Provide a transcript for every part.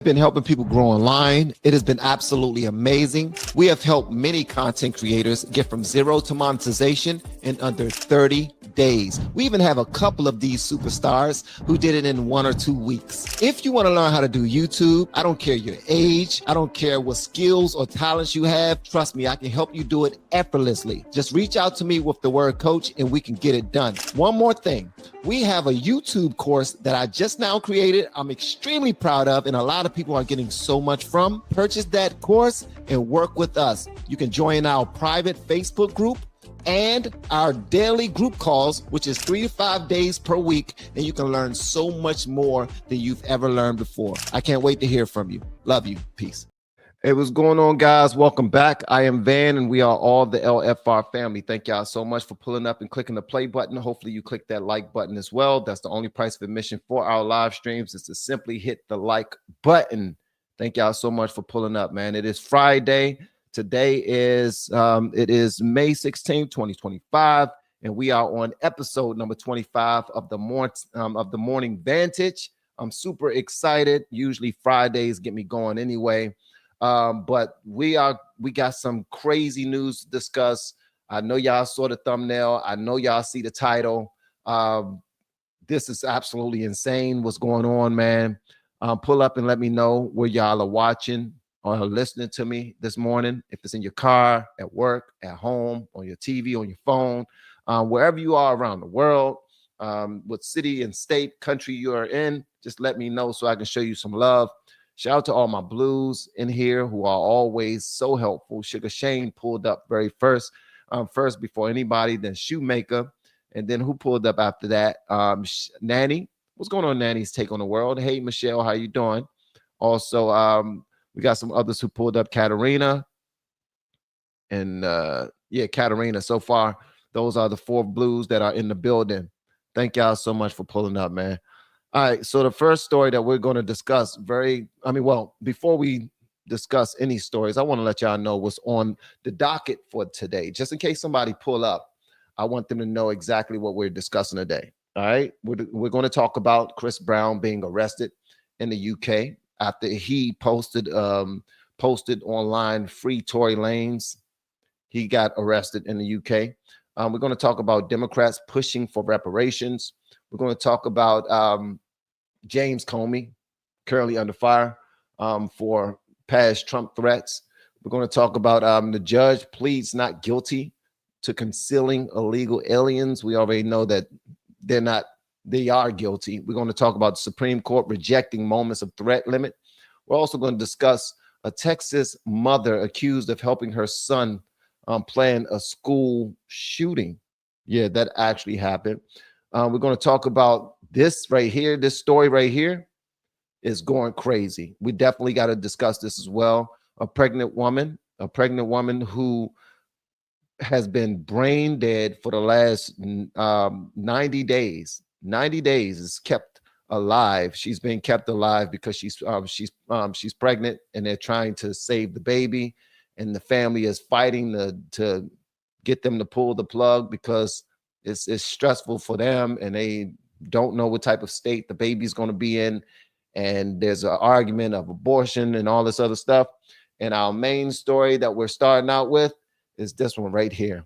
Been helping people grow online. It has been absolutely amazing. We have helped many content creators get from zero to monetization in under 30 days. We even have a couple of these superstars who did it in 1 or 2 weeks. If you want to learn how to do YouTube, I don't care your age, I don't care what skills or talents you have. Trust me, I can help you do it effortlessly. Just reach out to me with the word coach and we can get it done. One more thing. We have a YouTube course that I just now created. I'm extremely proud of, and a lot of people are getting so much from. Purchase that course and work with us. You can join our private Facebook group and our daily group calls, which is 3 to 5 days per week, and you can learn so much more than you've ever learned before. I can't wait to hear from you. Love you. Peace. Hey, what's going on, guys? Welcome back. I am Van, and we are all the LFR family. Thank y'all so much for pulling up and clicking the play button. Hopefully you click that like button as well. That's the only price of admission for our live streams is to simply hit the like button. Thank y'all so much for pulling up, man. It is Friday. Today is it is May 16th, 2025, and we are on episode number 25 of the morning Vantage. I'm super excited. Usually Fridays get me going anyway. But we got some crazy news to discuss. I know y'all saw the thumbnail. I know y'all see the title. This is absolutely insane. What's going on, man? Pull up and let me know where y'all are watching or listening to me this morning. If it's in your car, at work, at home, on your TV, on your phone, wherever you are around the world, what city and state, country you are in, just let me know so I can show you some love. Shout out to all my blues in here who are always so helpful. Sugar Shane pulled up first before anybody, then Shoemaker, and then who pulled up after that? Nanny. What's going on, Nanny's Take on the World? Hey, Michelle, how you doing? Also, we got some others who pulled up, Katarina. And yeah, Katarina. So far, those are the 4 blues that are in the building. Thank y'all so much for pulling up, man. All right, so the first story that we're going to discuss before we discuss any stories, I want to let y'all know what's on the docket for today. Just in case somebody pull up, I want them to know exactly what we're discussing today. All right, we're going to talk about Chris Brown being arrested in the UK after he posted online free Tory Lanez. He got arrested in the UK. We're going to talk about Democrats pushing for reparations. We're going to talk about James Comey, currently under fire for past Trump threats. We're going to talk about the judge pleads not guilty to concealing illegal aliens. We already know that they are guilty. We're going to talk about the Supreme Court rejecting moments of threat limit. We're also going to discuss a Texas mother accused of helping her son plan a school shooting. Yeah, that actually happened. We're going to talk about this right here. This story right here is going crazy. We definitely got to discuss this as well. A pregnant woman who has been brain dead for the last 90 days. 90 days is kept alive. She's being kept alive because she's pregnant and they're trying to save the baby, and the family is fighting to get them to pull the plug because it's stressful for them and they don't know what type of state the baby's going to be in, and there's an argument of abortion and all this other stuff. And our main story that we're starting out with is this one right here.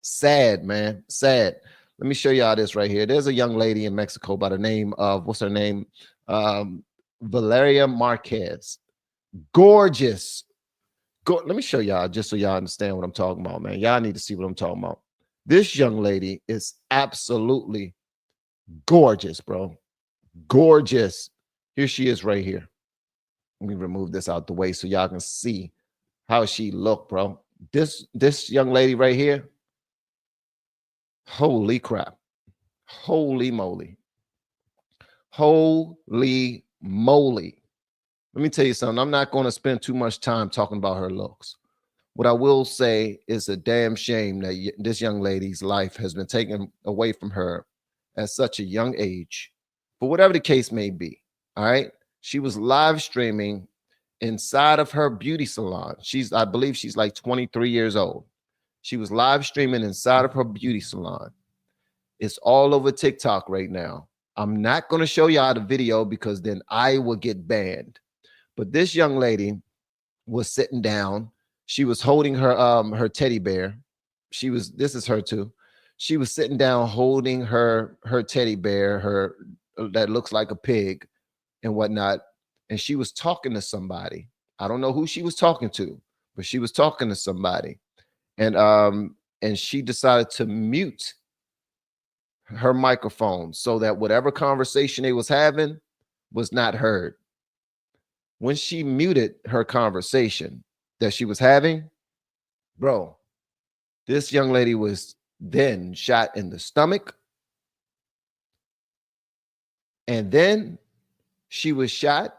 Sad, man, sad. Let me show y'all this right here. There's a young lady in Mexico by the name of, what's her name? Valeria Marquez. Gorgeous. Let me show y'all just so y'all understand what I'm talking about, man. Y'all need to see what I'm talking about. This young lady is absolutely gorgeous, bro. Gorgeous. Here she is right here. Let me remove this out the way so y'all can see how she looked, bro. This young lady right here. Holy crap. Holy moly. Holy moly. Let me tell you something. I'm not going to spend too much time talking about her looks. What I will say is a damn shame that this young lady's life has been taken away from her at such a young age, for whatever the case may be. All right. She was live streaming inside of her beauty salon. I believe she's like 23 years old. She was live streaming inside of her beauty salon. It's all over TikTok right now. I'm not going to show y'all the video because then I will get banned. But this young lady was sitting down. She was holding her teddy bear. This is her too. She was sitting down holding her teddy bear, her that looks like a pig and whatnot. And she was talking to somebody. I don't know who she was talking to, but she was talking to somebody. And she decided to mute her microphone so that whatever conversation they was having was not heard. When she muted her conversation that she was having, bro, this young lady was then shot in the stomach. And then she was shot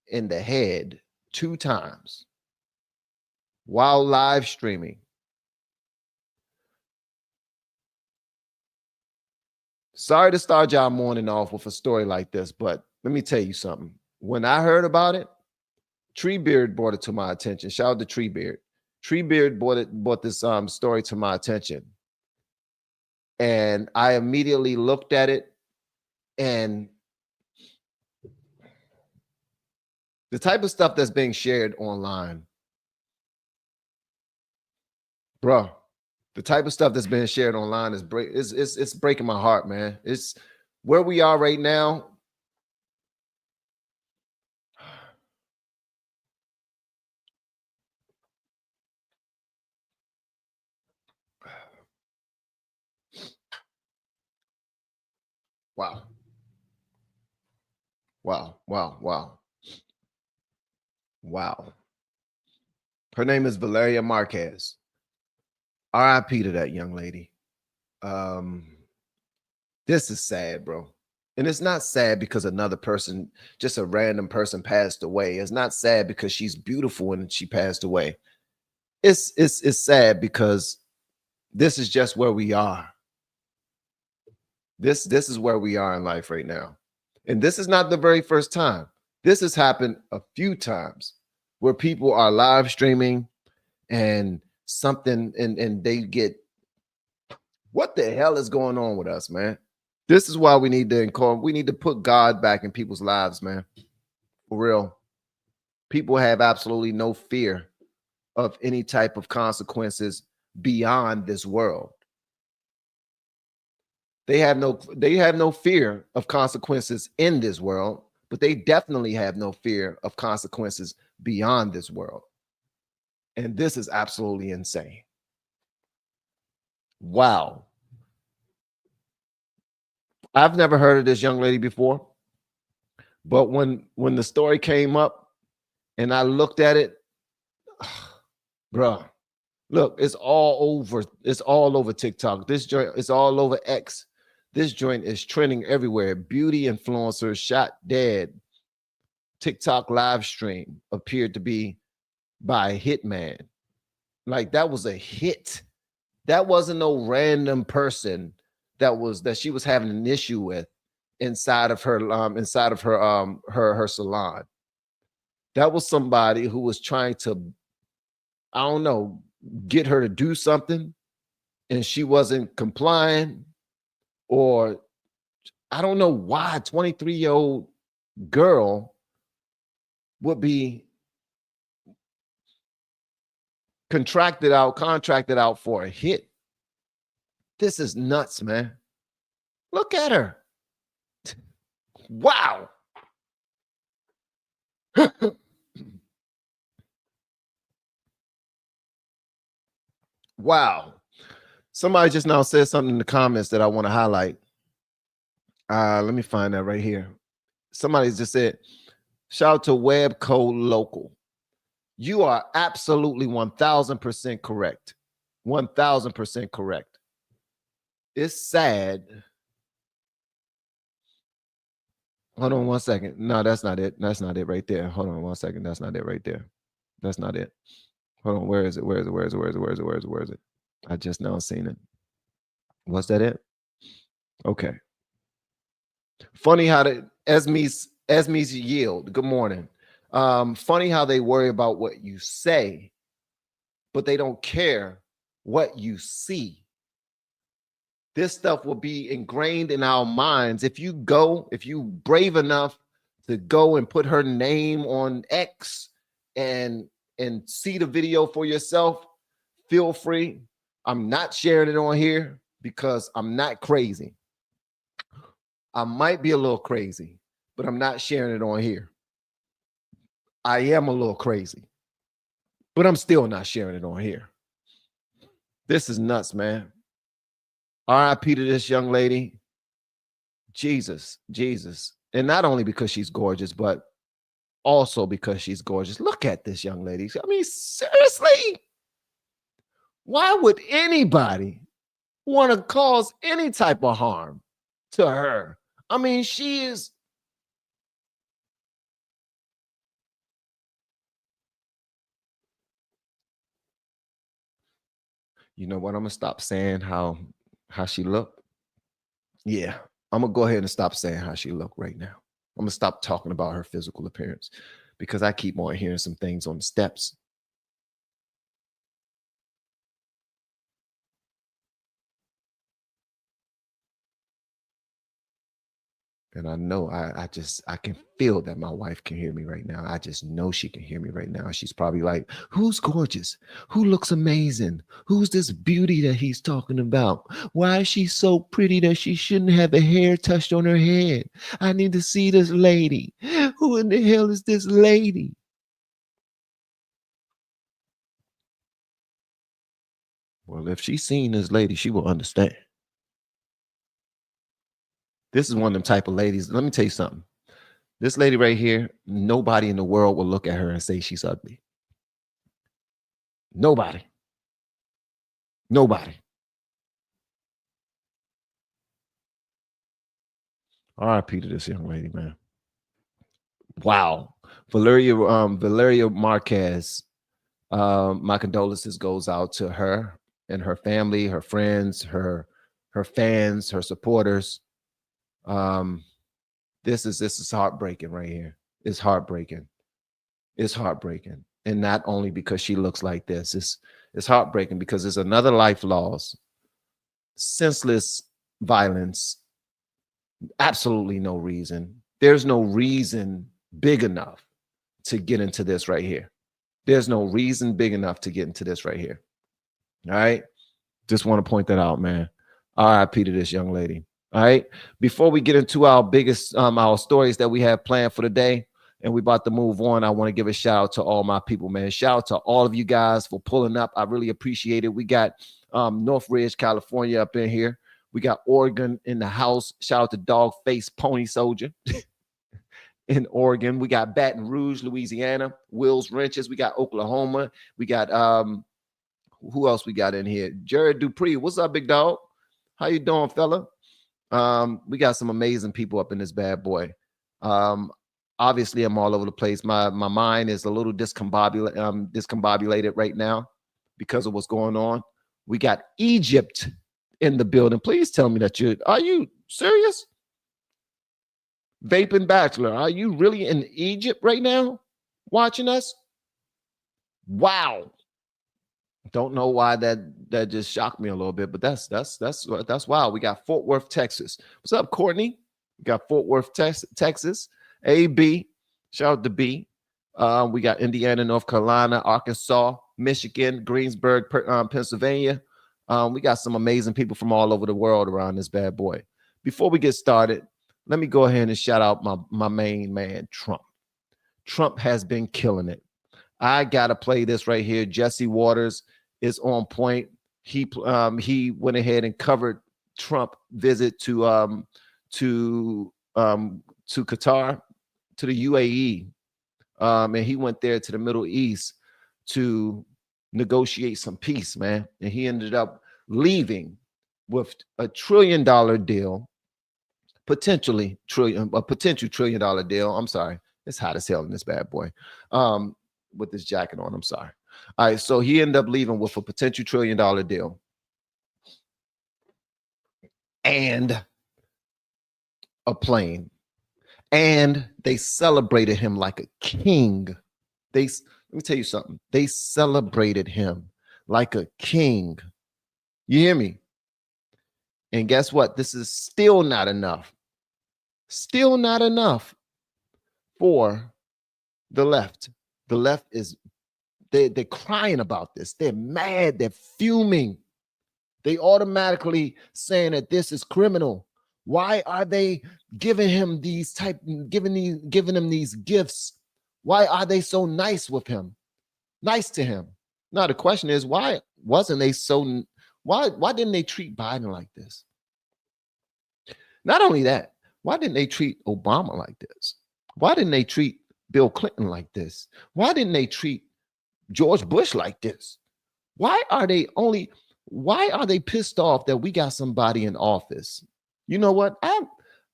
in the head 2 times while live streaming. Sorry to start y'all morning off with a story like this, but let me tell you something. When I heard about it, Treebeard brought it to my attention. Shout out to Treebeard. Treebeard brought this story to my attention. And I immediately looked at it, and the type of stuff that's being shared online, bro, the type of stuff that's being shared online is it's breaking my heart, man. It's where we are right now. Wow. Wow. Wow. Wow. Wow. Her name is Valeria Marquez. RIP to that young lady. This is sad, bro. And it's not sad because another person, just a random person, passed away. It's not sad because she's beautiful and she passed away. It's sad because this is just where we are. This is where we are in life right now. And this is not the very first time. This has happened a few times where people are live streaming and something and they get, what the hell is going on with us, man? This is why we need to put God back in people's lives, man. For real. People have absolutely no fear of any type of consequences beyond this world. They have no fear of consequences in this world, but they definitely have no fear of consequences beyond this world. And this is absolutely insane. Wow. I've never heard of this young lady before, but when the story came up and I looked at it, bro, look, it's all over TikTok. This joint is all over X. This joint is trending everywhere. Beauty influencers shot dead. TikTok live stream appeared to be by a hitman. Like, that was a hit. That wasn't no random person that she was having an issue with inside of her her salon. That was somebody who was trying to, I don't know, get her to do something and she wasn't complying, or I don't know why a 23-year-old girl would be contracted out for a hit. This is nuts, man. Look at her. Wow. Wow. Somebody just now said something in the comments that I want to highlight. Let me find that right here. Somebody just said, shout out to Web Code Local. You are absolutely 1000% correct. 1000% correct. It's sad. Hold on 1 second. No, that's not it. That's not it right there. Hold on 1 second. That's not it right there. That's not it. Hold on. Where is it? Where is it? Where is it? Where is it? Where is it? Where is it? Where is it? I just now seen it. Was that it? Okay. Funny how the Esme's yield. Good morning. Funny how they worry about what you say, but they don't care what you see. This stuff will be ingrained in our minds. If you brave enough to go and put her name on X and see the video for yourself, feel free. I'm not sharing it on here because I'm not crazy. I might be a little crazy, but I'm not sharing it on here. I am a little crazy, but I'm still not sharing it on here. This is nuts, man. RIP to this young lady. Jesus. And not only because she's gorgeous, but also because she's gorgeous. Look at this young lady. I mean, seriously? Why would anybody want to cause any type of harm to her? I mean, she is. You know what? I'm going to stop saying how she looked. Yeah, I'm going to go ahead and stop saying how she looked right now. I'm going to stop talking about her physical appearance because I keep on hearing some things on the steps. And I know I can feel that my wife can hear me right now. I just know she can hear me right now. She's probably like, who's gorgeous? Who looks amazing? Who's this beauty that he's talking about? Why is she so pretty that she shouldn't have the hair touched on her head? I need to see this lady. Who in the hell is this lady? Well, if she's seen this lady, she will understand. This is one of them type of ladies. Let me tell you something. This lady right here, nobody in the world will look at her and say she's ugly. Nobody. RIP to this young lady, man. Wow. Valeria Marquez. My condolences goes out to her and her family, her friends, her fans, her supporters. This is heartbreaking right here. It's heartbreaking. And not only because she looks like this, it's heartbreaking because it's another life lost, senseless violence, absolutely no reason. There's no reason big enough to get into this right here. There's no reason big enough to get into this right here. All right. Just want to point that out, man. RIP to this young lady. All right. Before we get into our biggest, our stories that we have planned for the day, and we're about to move on, I want to give a shout out to all my people, man. Shout out to all of you guys for pulling up. I really appreciate it. We got Northridge, California up in here. We got Oregon in the house. Shout out to Dog Face Pony Soldier in Oregon. We got Baton Rouge, Louisiana. Will's Wrenches. We got Oklahoma. We got who else we got in here? Jared Dupree. What's up, big dog? How you doing, fella? We got some amazing people up in this bad boy. Obviously, I'm all over the place. My mind is a little discombobulated right now because of what's going on. We got Egypt in the building. Please tell me that are you serious? Vaping Bachelor, are you really in Egypt right now watching us? Wow. Don't know why that just shocked me a little bit, but that's wild. We got Fort Worth, Texas. What's up, Courtney? We got Fort Worth, Texas. AB, shout out to B. We got Indiana, North Carolina, Arkansas, Michigan, Greensburg, Pennsylvania. We got some amazing people from all over the world around this bad boy. Before we get started, let me go ahead and shout out my main man, Trump. Trump has been killing it. I gotta play this right here. Jesse Waters is on point. He went ahead and covered Trump visit to Qatar, to the UAE, and he went there to the Middle East to negotiate some peace, man. And he ended up leaving with a $1 trillion deal, a potential $1 trillion deal. I'm sorry, it's hot as hell in this bad boy. With this jacket on, I'm sorry. All right, so he ended up leaving with a potential $1 trillion deal and a plane. And they celebrated him like a king. Let me tell you something. They celebrated him like a king. You hear me? And guess what? This is still not enough. Still not enough for the left. The left is, they're crying about this. They're mad. They're fuming. They automatically saying that this is criminal. Why are they giving him these giving him these gifts? Why are they so nice with him? Nice to him. Now the question is, why wasn't they so? Why didn't they treat Biden like this? Not only that, why didn't they treat Obama like this? Why didn't they treat Bill Clinton like this? Why didn't they treat George Bush like this? Why are they pissed off that we got somebody in office? You know what?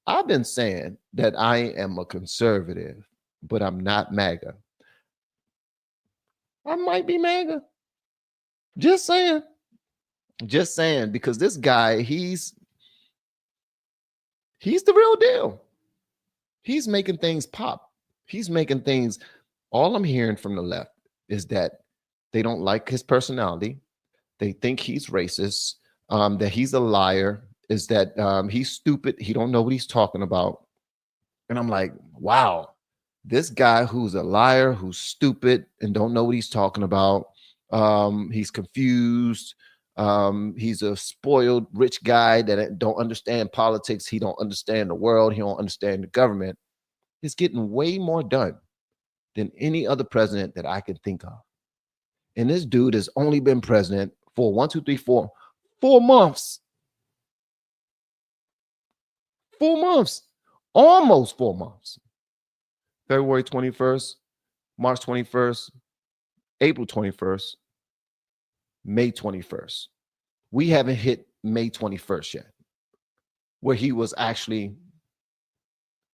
I've been saying that I am a conservative, but I'm not MAGA. I might be MAGA. Just saying. Just saying, because this guy, he's the real deal. He's making things pop. He's making things. All I'm hearing from the left is that they don't like his personality. They think he's racist, that he's a liar, is that he's stupid. He don't know what he's talking about. And I'm like, wow, this guy who's a liar, who's stupid and don't know what he's talking about. He's confused. He's a spoiled rich guy that don't understand politics. He don't understand the world. He don't understand the government. He's getting way more done than any other president that I can think of. And this dude has only been president for 4 months. 4 months, almost 4 months. February 21st, March 21st, April 21st, May 21st. We haven't hit May 21st yet, where he was actually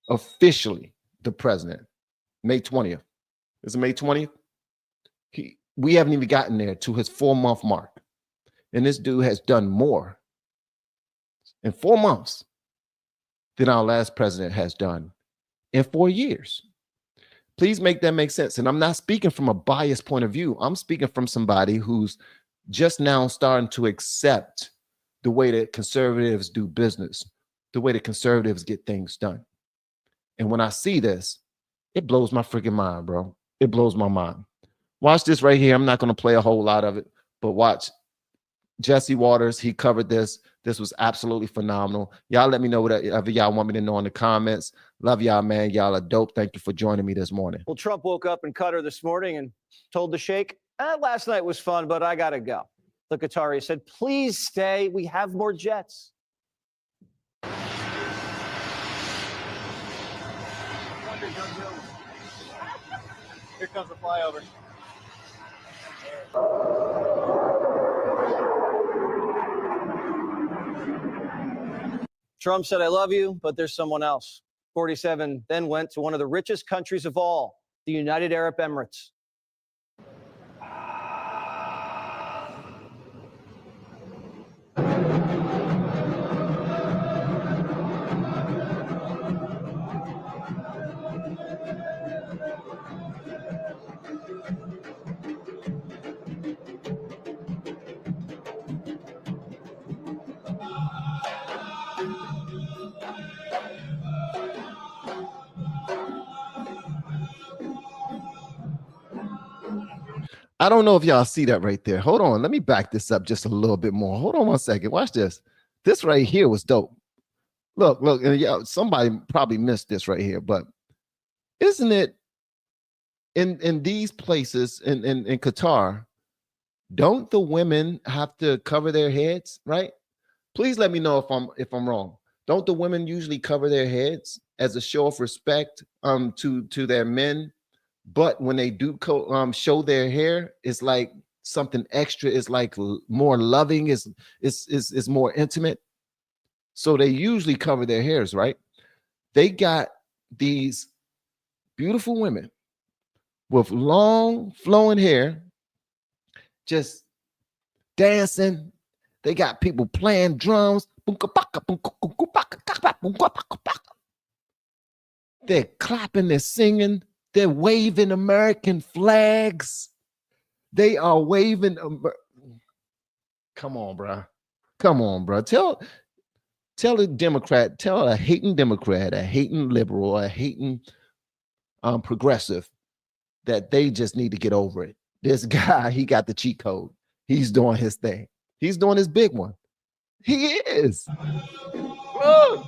officially the president. May 20th. Is it May 20th? We haven't even gotten there to his 4-month mark. And this dude has done more in 4 months than our last president has done in 4 years. Please make that make sense. And I'm not speaking from a biased point of view. I'm speaking from somebody who's just now starting to accept the way that conservatives do business, the way that conservatives get things done. And when I see this, it blows my freaking mind, bro. It blows my mind. Watch this right here. I'm not going to play a whole lot of it, but watch. Jesse Waters, he covered this. This was absolutely phenomenal. Y'all let me know whatever y'all want me to know in the comments. Love y'all, man. Y'all are dope. Thank you for joining me this morning. Well, Trump woke up in Qatar this morning and told the Sheikh, last night was fun, but I got to go. The Qatari said, please stay. We have more jets. Here comes the flyover. Trump said, I love you, but there's someone else. 47 then went to one of the richest countries of all, the United Arab Emirates. I don't know if y'all see that right there. Hold on. Let me back this up just a little bit more. Hold on 1 second. Watch this. This right here was dope. Look, and yeah, somebody probably missed this right here, but isn't it in these places in Qatar, don't the women have to cover their heads, right? Please let me know if I'm wrong. Don't the women usually cover their heads as a show of respect to their men? But when they do show their hair, it's like something extra. It's like more loving. Is more intimate. So they usually cover their hairs, right? They got these beautiful women with long flowing hair, just dancing. They got people playing drums. They're clapping. They're singing. They're waving American flags. They are waving. Come on, bro. Come on, bro. Tell a Democrat, tell a hating Democrat, a hating liberal, a hating progressive that they just need to get over it. This guy, he got the cheat code. He's doing his thing. He's doing his big one. He is. Look.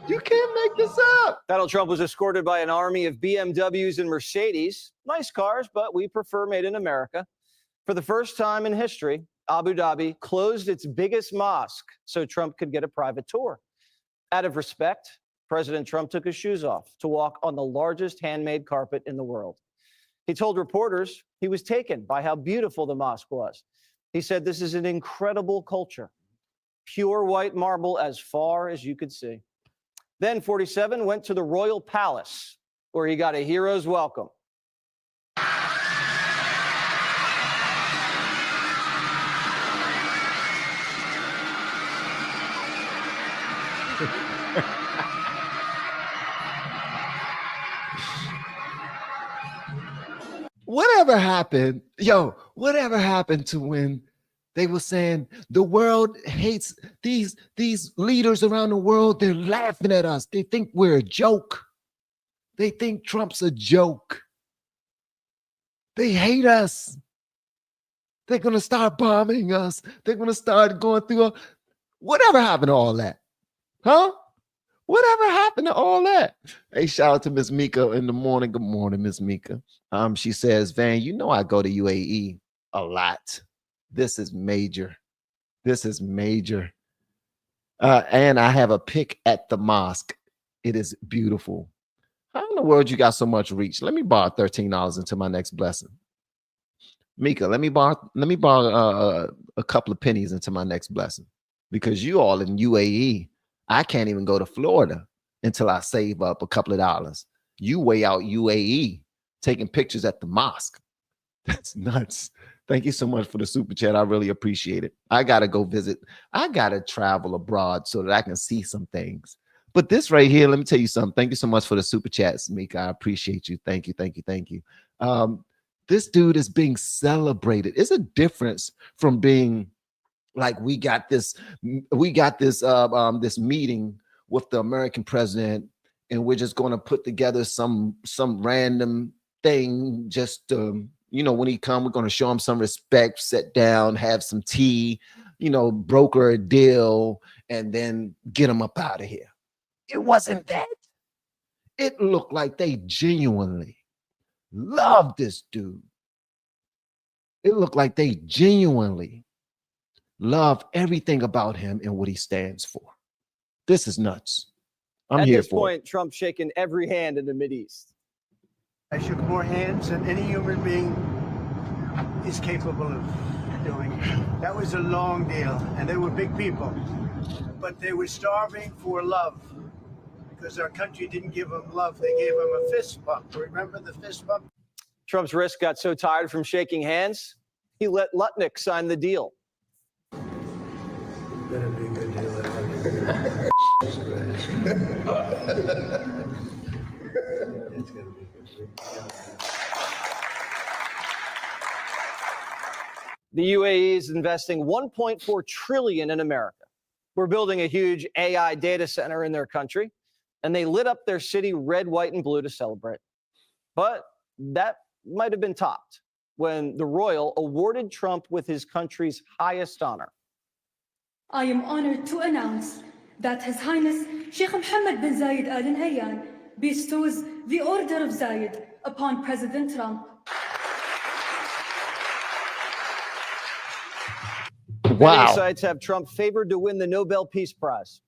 You can't make this up. Donald Trump was escorted by an army of BMWs and Mercedes. Nice cars, but we prefer made in America. For the first time in history, Abu Dhabi closed its biggest mosque so Trump could get a private tour. Out of respect, President Trump took his shoes off to walk on the largest handmade carpet in the world. He told reporters he was taken by how beautiful the mosque was. He said, "This is an incredible culture. Pure white marble as far as you could see." Then 47 went to the Royal Palace, where he got a hero's welcome. Whatever happened, whatever happened to when they were saying the world hates these leaders around the world? They're laughing at us. They think we're a joke. They think Trump's a joke. They hate us. They're going to start bombing us. They're going to start going through. Whatever happened to all that? Huh? Whatever happened to all that? Hey, shout out to Miss Mika in the morning. Good morning, Miss Mika. She says, Van, you know I go to UAE a lot. This is major. This is major. And I have a pic at the mosque. It is beautiful. How in the world you got so much reach? Let me borrow $13 into my next blessing. Mika, let me borrow a couple of pennies into my next blessing, because you all in UAE. I can't even go to Florida until I save up a couple of dollars. You way out UAE taking pictures at the mosque. That's nuts. Thank you so much for the super chat. I really appreciate it. I got to go visit. I got to travel abroad so that I can see some things. But this right here, let me tell you something. Thank you so much for the super chats, Mika. I appreciate you. Thank you, thank you, thank you. This dude is being celebrated. It's a difference from being like we got this meeting with the American president, and we're just going to put together some random thing just when he come, we're going to show him some respect, sit down, have some tea, broker a deal, and then get him up out of here. It wasn't that. It looked like they genuinely loved this dude. It looked like they genuinely love everything about him and what he stands for. This is nuts. I'm here for it. At this point, Trump's shaking every hand in the Mideast. I shook more hands than any human being is capable of doing. That was a long deal, and they were big people. But they were starving for love, because our country didn't give them love. They gave them a fist bump. Remember the fist bump? Trump's wrist got so tired from shaking hands, he let Lutnick sign the deal. Better be a good deal. It's gonna be good. The UAE is investing $1.4 trillion in America. We're building a huge AI data center in their country, and they lit up their city red, white, and blue to celebrate. But that might have been topped when the royal awarded Trump with his country's highest honor. I am honored to announce that His Highness Sheikh Mohammed bin Zayed Al Nahyan bestows the Order of Zayed upon President Trump. Wow. Many sites have Trump favored to win the Nobel Peace Prize.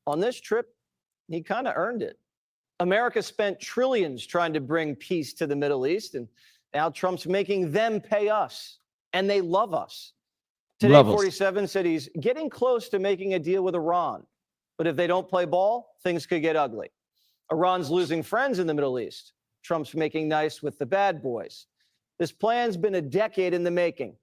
On this trip, he kind of earned it. America spent trillions trying to bring peace to the Middle East, and now Trump's making them pay us, and they love us. Today, 47 said he's getting close to making a deal with Iran. But if they don't play ball, things could get ugly. Iran's losing friends in the Middle East. Trump's making nice with the bad boys. This plan's been a decade in the making.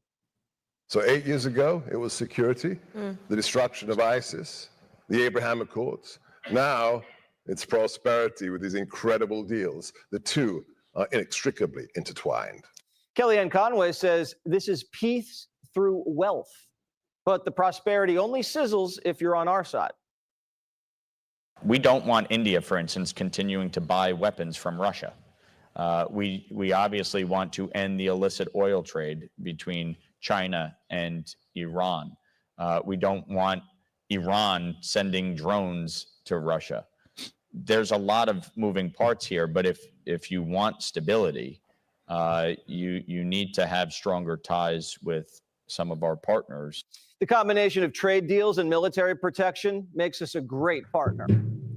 So 8 years ago, it was security, the destruction of ISIS, the Abraham Accords. Now it's prosperity with these incredible deals. The two are inextricably intertwined. Kellyanne Conway says this is peace through wealth. But the prosperity only sizzles if you're on our side. We don't want India, for instance, continuing to buy weapons from Russia. We obviously want to end the illicit oil trade between China and Iran. We don't want Iran sending drones to Russia. There's a lot of moving parts here, but if you want stability, you need to have stronger ties with some of our partners. The combination of trade deals and military protection makes us a great partner.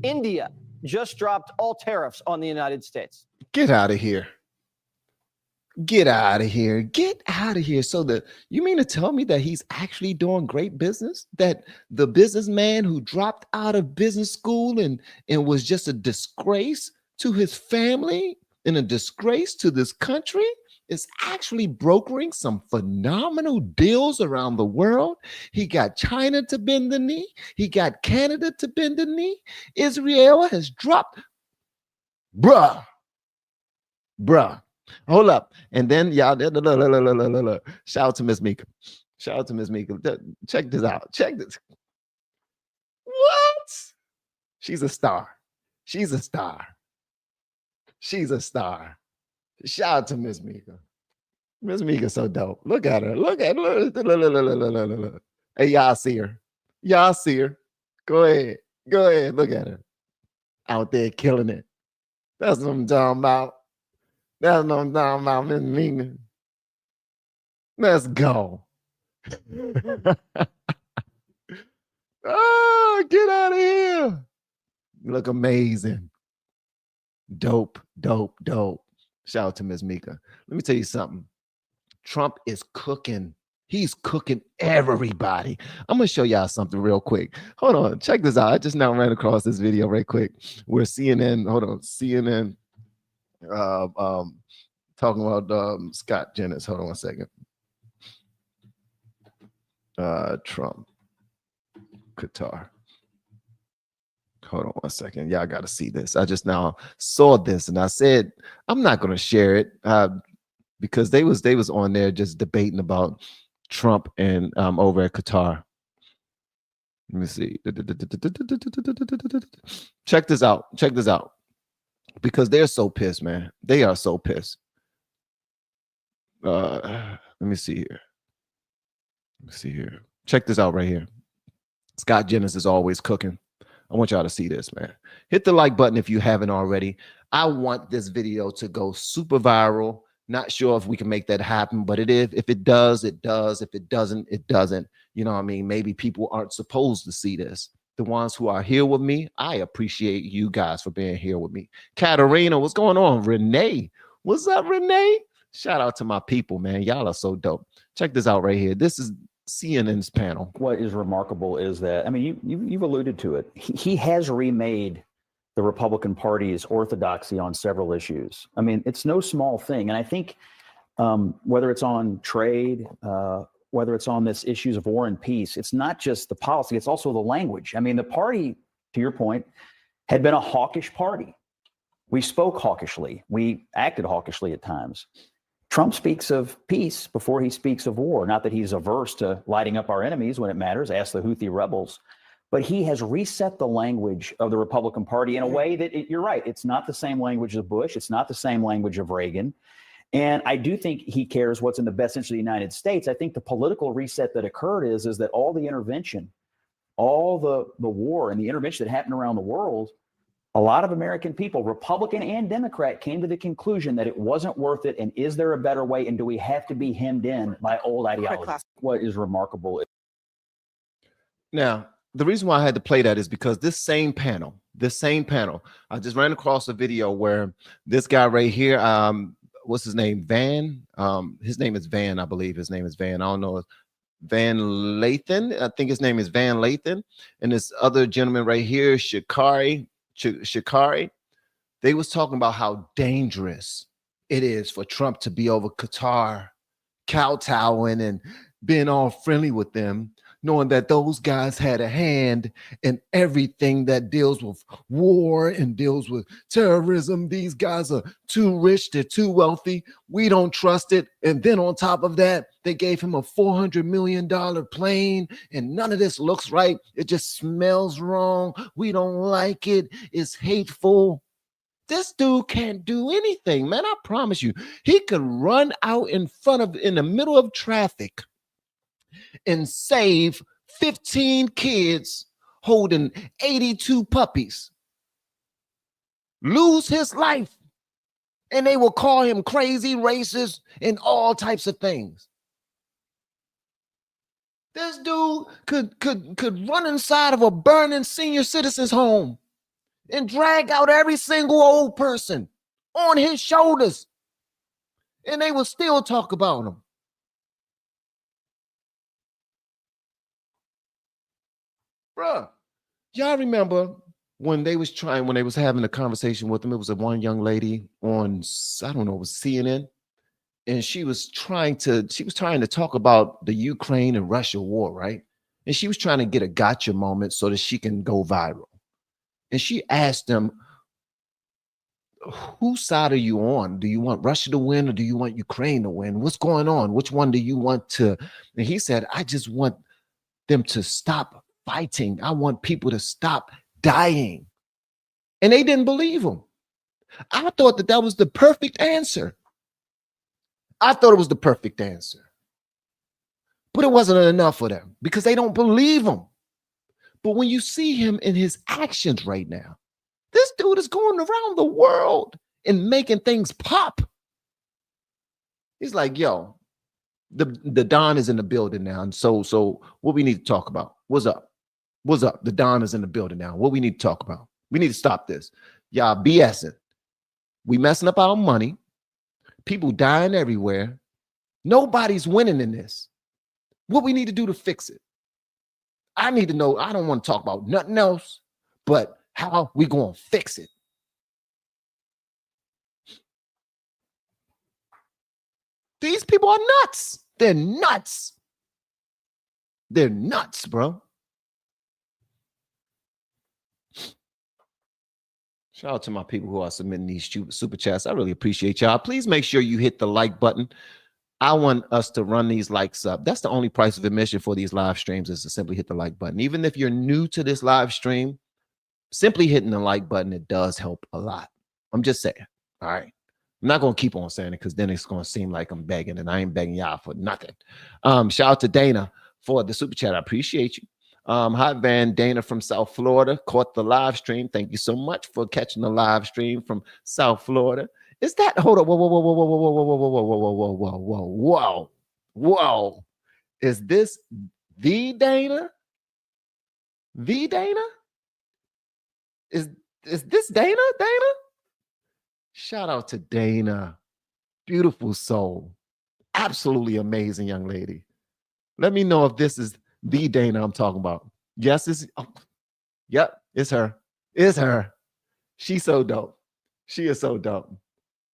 India just dropped all tariffs on the United States. Get out of here. Get out of here. Get out of here. So you mean to tell me that he's actually doing great business? That the businessman who dropped out of business school and was just a disgrace to his family and a disgrace to this country is actually brokering some phenomenal deals around the world. He got China to bend the knee. He got Canada to bend the knee. Israel has dropped. Bruh. Hold up. And then y'all, shout out to Miss Mika. Shout out to Miss Mika. Check this out. Check this. What? She's a star. She's a star. She's a star. Shout out to Miss Mika. Miss Mika's so dope. Look at her. Look. Hey, y'all see her. Y'all see her. Go ahead. Look at her. Out there killing it. That's what I'm talking about. That's what I'm talking about, Miss Mika. Let's go. Oh, get out of here. You look amazing. Dope. Shout out to Ms. Mika. Let me tell you something. Trump is cooking. He's cooking everybody. I'm going to show y'all something real quick. Hold on. Check this out. I just now ran across this video right quick where CNN, talking about Scott Jennings. Hold on one second. Trump, Qatar. Hold on one second. Y'all got to see this. I just now saw this and I said, I'm not going to share it because they was on there just debating about Trump and over at Qatar. Let me see. Check this out. Because they're so pissed, man. They are so pissed. Let me see here. Check this out right here. Scott Jennings is always cooking. I want y'all to see this, man. Hit the like button if you haven't already. I want this video to go super viral. Not sure if we can make that happen, but if it does, it does. If it doesn't, it doesn't. You know what I mean? Maybe people aren't supposed to see this. The ones who are here with me, I appreciate you guys for being here with me. Katarina, what's going on? Renee, what's up, Renee? Shout out to my people, man. Y'all are so dope. Check this out right here. This is CNN's panel. What is remarkable is that, I mean, you've alluded to it. He has remade the Republican Party's orthodoxy on several issues. I mean, it's no small thing. And I think whether it's on trade, whether it's on this issues of war and peace, it's not just the policy, it's also the language. I mean, the party, to your point, had been a hawkish party. We spoke hawkishly. We acted hawkishly at times. Trump speaks of peace before he speaks of war. Not that he's averse to lighting up our enemies when it matters, ask the Houthi rebels. But he has reset the language of the Republican Party in a way that, you're right, it's not the same language of Bush. It's not the same language of Reagan. And I do think he cares what's in the best interest of the United States. I think the political reset that occurred is that all the intervention, all the war and the intervention that happened around the world, a lot of American people, Republican and Democrat, came to the conclusion that it wasn't worth it. And is there a better way? And do we have to be hemmed in by old ideology? What is remarkable. Now, the reason why I had to play that is because this same panel, I just ran across a video where this guy right here, what's his name? Van. His name is Van, I believe. His name is Van. I don't know. Van Lathan. I think his name is Van Lathan. And this other gentleman right here, Shikari. They was talking about how dangerous it is for Trump to be over Qatar, kowtowing and being all friendly with them, knowing that those guys had a hand in everything that deals with war and deals with terrorism. These guys are too rich, they're too wealthy. We don't trust it. And then on top of that, they gave him a $400 million plane, and none of this looks right. It just smells wrong. We don't like it. It's hateful. This dude can't do anything, man. I promise you. He could run out in the middle of traffic and save 15 kids holding 82 puppies. Lose his life. And they will call him crazy, racist, and all types of things. This dude could run inside of a burning senior citizen's home and drag out every single old person on his shoulders. And they will still talk about him. Bruh, y'all remember when they was having a conversation with him? It was one young lady on, I don't know, it was CNN. And she was trying to talk about the Ukraine and Russia war, right? And she was trying to get a gotcha moment so that she can go viral. And she asked him, whose side are you on? Do you want Russia to win or do you want Ukraine to win? What's going on? Which one do you want to? And he said, I just want them to stop fighting. I want people to stop dying. And they didn't believe him. I thought that was the perfect answer. I thought it was the perfect answer. But it wasn't enough for them because they don't believe him. But when you see him in his actions right now, this dude is going around the world and making things pop. He's like, yo, the Don is in the building now. And so what we need to talk about? What's up? What's up? The Don is in the building now. What we need to talk about? We need to stop this. Y'all BSing. We messing up our money. People dying everywhere. Nobody's winning in this. What we need to do to fix it? I need to know. I don't want to talk about nothing else, but how we going to fix it? These people are nuts. They're nuts. They're nuts, bro. Shout out to my people who are submitting these super chats. I really appreciate y'all. Please make sure you hit the like button. I want us to run these likes up. That's the only price of admission for these live streams is to simply hit the like button. Even if you're new to this live stream, simply hitting the like button, it does help a lot. I'm just saying. All right. I'm not going to keep on saying it because then it's going to seem like I'm begging, and I ain't begging y'all for nothing. Shout out to Dana for the super chat. I appreciate you. Hi, Van. Dana from South Florida caught the live stream. Thank you so much for catching the live stream from South Florida. Is that, hold up, whoa, whoa, whoa, whoa, whoa, whoa, whoa, whoa, whoa, whoa, whoa, whoa, whoa, whoa, whoa. Is this the Dana? The Dana? Is this Dana? Dana? Shout out to Dana. Beautiful soul. Absolutely amazing young lady. Let me know if this is the Dana I'm talking about. Yes, it's, oh, yep, it's her. It's her. She's so dope. She is so dope.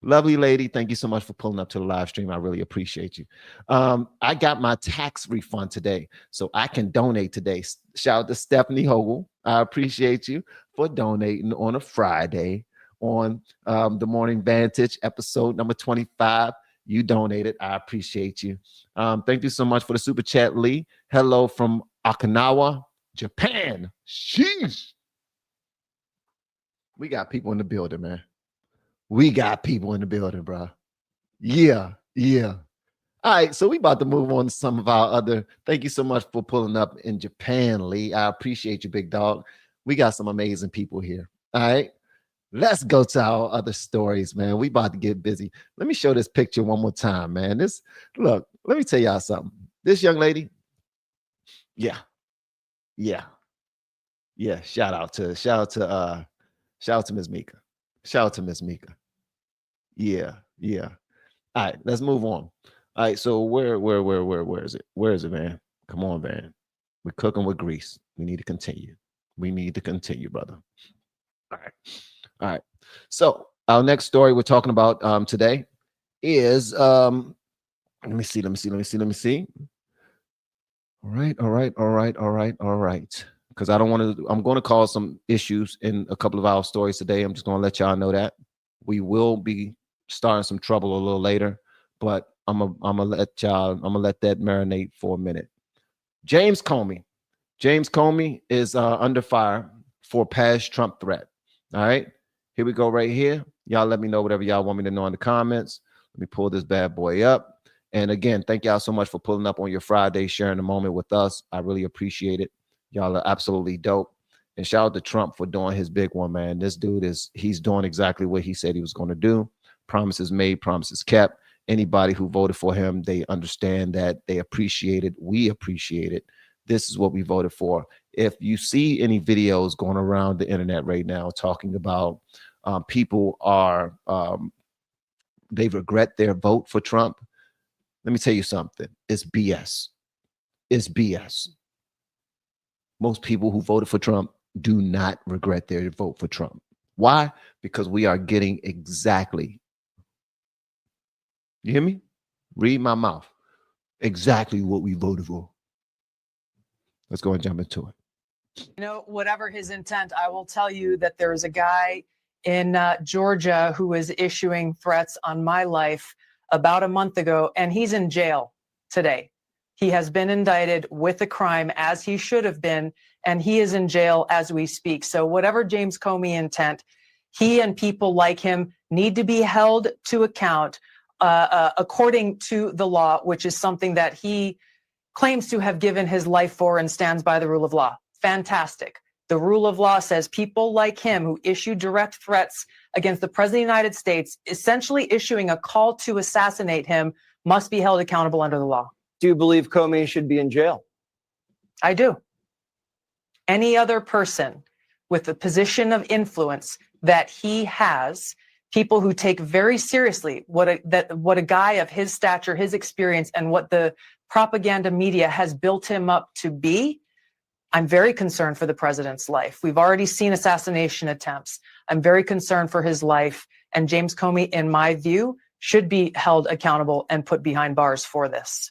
Lovely lady. Thank you so much for pulling up to the live stream. I really appreciate you. I got my tax refund today, so I can donate today. Shout out to Stephanie Hogel. I appreciate you for donating on a Friday on the Morning Vantage episode number 25. You donated. I appreciate you. Thank you so much for the super chat, Lee. Hello from Okinawa, Japan. Sheesh. We got people in the building, man. We got people in the building, bro. Yeah, yeah. All right, so we about to move on to some of our other. Thank you so much for pulling up in Japan, Lee. I appreciate you, big dog. We got some amazing people here. All right, let's go to our other stories, man. We about to get busy. Let me show this picture one more time, man. This, look, let me tell y'all something. This young lady, yeah. Shout out to Ms. Mika. Shout out to Ms. Mika. Yeah. All right, let's move on. All right, so where is it? Where is it, man? Come on, man. We're cooking with grease. We need to continue. We need to continue, brother. All right. So our next story we're talking about today is let me see. All right. Because I don't want to, I'm going to cause some issues in a couple of our stories today. I'm just going to let y'all know that we will be starting some trouble a little later, but I'm gonna let that marinate for a minute. James Comey is under fire for past Trump threat. All right, here we go right here. Y'all let me know whatever y'all want me to know in the comments. Let me pull this bad boy up. And again, thank y'all so much for pulling up on your Friday, sharing the moment with us. I really appreciate it. Y'all are absolutely dope. And shout out to Trump for doing his big one, man. This dude he's doing exactly what he said he was going to do. Promises made, promises kept. Anybody who voted for him, they understand that, they appreciate it. We appreciate it. This is what we voted for. If you see any videos going around the internet right now talking about people are, they regret their vote for Trump, let me tell you something. It's BS. It's BS. Most people who voted for Trump do not regret their vote for Trump. Why? Because we are getting exactly, you hear me? Read my mouth. Exactly what we voted for. Let's go and jump into it. You know, whatever his intent, I will tell you that there is a guy in Georgia who is issuing threats on my life about a month ago, and he's in jail today. He has been indicted with a crime, as he should have been, and he is in jail as we speak. So whatever James Comey intent, he and people like him need to be held to account according to the law, which is something that he claims to have given his life for and stands by the rule of law. Fantastic. The rule of law says people like him who issue direct threats against the president of the United States, essentially issuing a call to assassinate him, must be held accountable under the law. Do you believe Comey should be in jail? I do. Any other person with a position of influence that he has, people who take very seriously what a guy of his stature, his experience, and what the propaganda media has built him up to be, I'm very concerned for the president's life. We've already seen assassination attempts. I'm very concerned for his life. And James Comey, in my view, should be held accountable and put behind bars for this.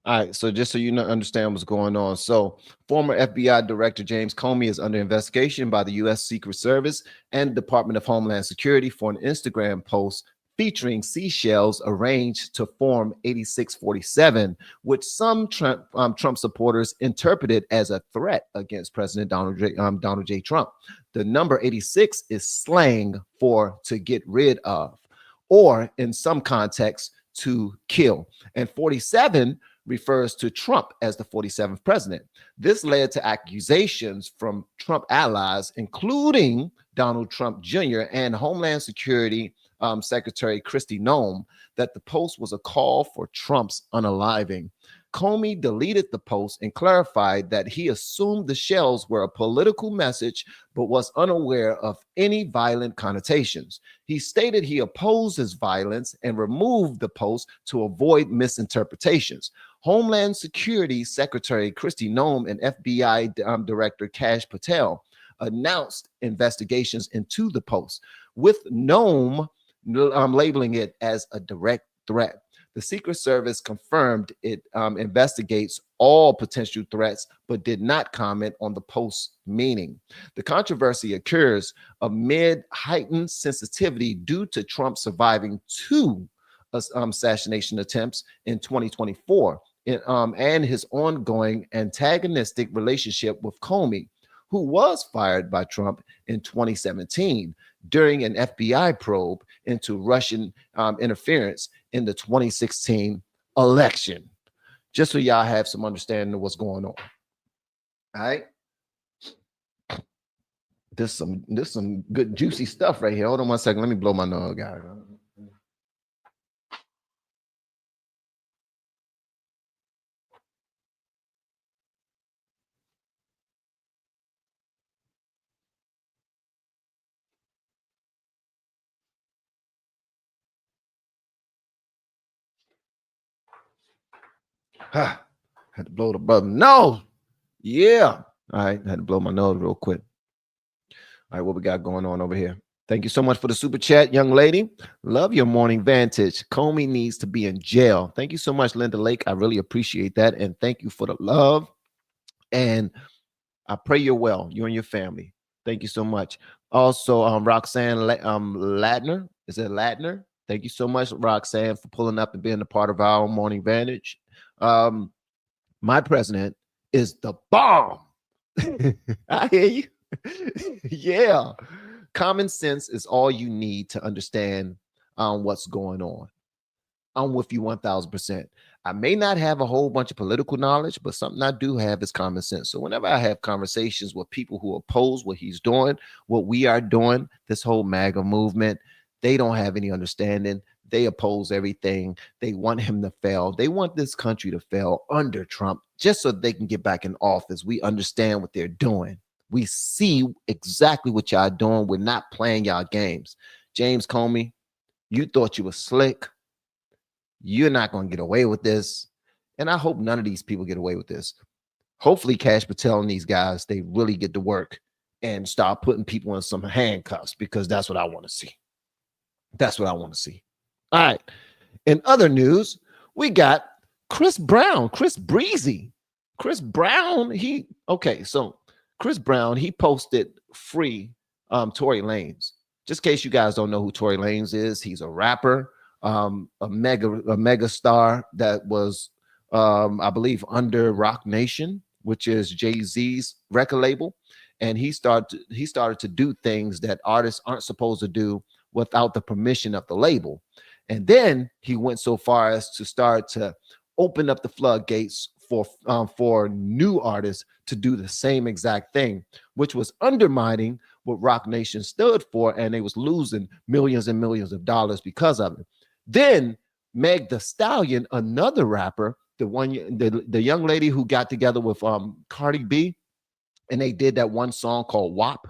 All right, so just so you understand what's going on. So former FBI Director James Comey is under investigation by the U.S. Secret Service and Department of Homeland Security for an Instagram post featuring seashells arranged to form 8647, which some Trump supporters interpreted as a threat against President Donald J. Trump. The number 86 is slang for to get rid of, or in some contexts, to kill. And 47 refers to Trump as the 47th president. This led to accusations from Trump allies, including Donald Trump Jr. and Homeland Security Secretary Kristi Noem, that the post was a call for Trump's unaliving. Comey deleted the post and clarified that he assumed the shells were a political message, but was unaware of any violent connotations. He stated he opposes violence and removed the post to avoid misinterpretations. Homeland Security Secretary Kristi Noem and FBI Director Kash Patel announced investigations into the post, with Noem labeling it as a direct threat. The Secret Service confirmed it investigates all potential threats, but did not comment on the post's meaning. The controversy occurs amid heightened sensitivity due to Trump surviving 2 assassination attempts in 2024 and his ongoing antagonistic relationship with Comey, who was fired by Trump in 2017 during an FBI probe into Russian interference in the 2016 election. Just so y'all have some understanding of what's going on. All right. This some good juicy stuff right here. Hold on 1 second. Let me blow my nose, guys. Had to blow the brother nose. Yeah. All right. Had to blow my nose real quick. All right. What we got going on over here? Thank you so much for the super chat, young lady. Love your morning Vantage. Comey needs to be in jail. Thank you so much, Linda Lake. I really appreciate that. And thank you for the love. And I pray you're well, you and your family. Thank you so much. Also, Roxanne Ladner. Is it Ladner? Thank you so much, Roxanne, for pulling up and being a part of our morning Vantage. My president is the bomb. I hear you. Yeah. Common sense is all you need to understand what's going on. I'm with you 1000%. I may not have a whole bunch of political knowledge, but something I do have is common sense. So whenever I have conversations with people who oppose what he's doing, what we are doing, this whole MAGA movement, they don't have any understanding. They oppose everything. They want him to fail. They want this country to fail under Trump just so they can get back in office. We understand what they're doing. We see exactly what y'all doing. We're not playing y'all games. James Comey, you thought you were slick. You're not going to get away with this. And I hope none of these people get away with this. Hopefully Cash Patel and these guys, they really get to work and start putting people in some handcuffs, because that's what I want to see. That's what I want to see. All right. In other news, we got Chris Brown, Chris Breezy. Chris Brown, Chris Brown, he posted free Tory Lanez. Just in case you guys don't know who Tory Lanez is, he's a rapper. A mega star that was I believe under Rock Nation, which is Jay-Z's record label, and he started to do things that artists aren't supposed to do without the permission of the label. And then he went so far as to start to open up the floodgates for new artists to do the same exact thing, which was undermining what Rock Nation stood for, and they was losing millions and millions of dollars because of it. Then Meg Thee Stallion, another rapper, the young lady who got together with Cardi B, and they did that one song called WAP,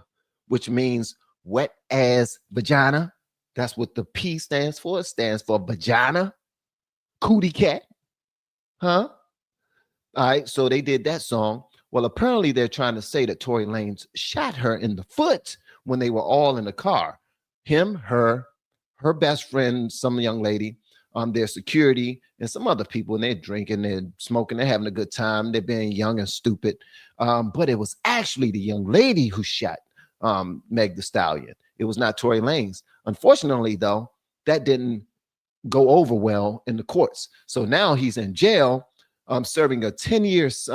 which means wet ass vagina. That's what the P stands for. It stands for vagina, cootie cat. Huh? All right, so they did that song. Well, apparently they're trying to say that Tory Lanez shot her in the foot when they were all in the car. Him, her best friend, some young lady, their security, and some other people, and they're drinking, they're smoking, they're having a good time, they're being young and stupid. But it was actually the young lady who shot Meg Thee Stallion. It was not Tory Lanez. Unfortunately, though, that didn't go over well in the courts. So now he's in jail, serving a 10-year is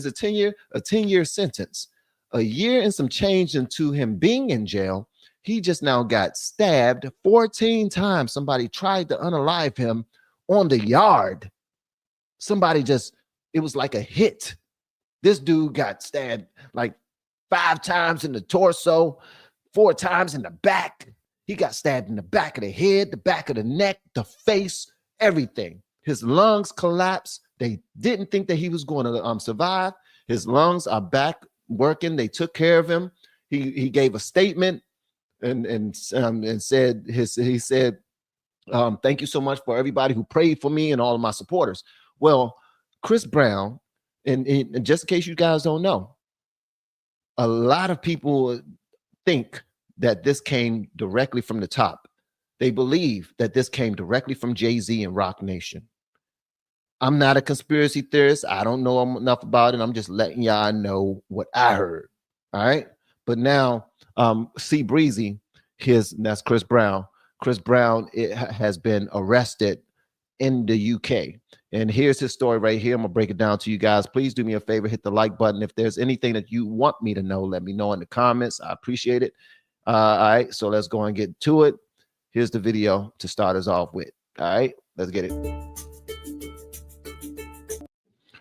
it 10 year? A 10-year sentence. A year and some change into him being in jail. He just now got stabbed 14 times. Somebody tried to unalive him on the yard. It was like a hit. This dude got stabbed like 5 times in the torso, 4 times in the back. He got stabbed in the back of the head, the back of the neck, the face, everything. His lungs collapsed. They didn't think that he was going to survive. His lungs are back working. They took care of him. He gave a statement. And said he said, thank you so much for everybody who prayed for me and all of my supporters. Well, Chris Brown, and just in case you guys don't know, a lot of people think that this came directly from the top. They believe that this came directly from Jay-Z and Rock Nation. I'm not a conspiracy theorist. I don't know enough about it. I'm just letting y'all know what I heard. All right. But now, C Breezy, that's Chris Brown. Chris Brown has been arrested in the UK. And here's his story right here. I'm gonna break it down to you guys. Please do me a favor, hit the like button. If there's anything that you want me to know, let me know in the comments. I appreciate it. All right, so let's go and get to it. Here's the video to start us off with. All right, let's get it.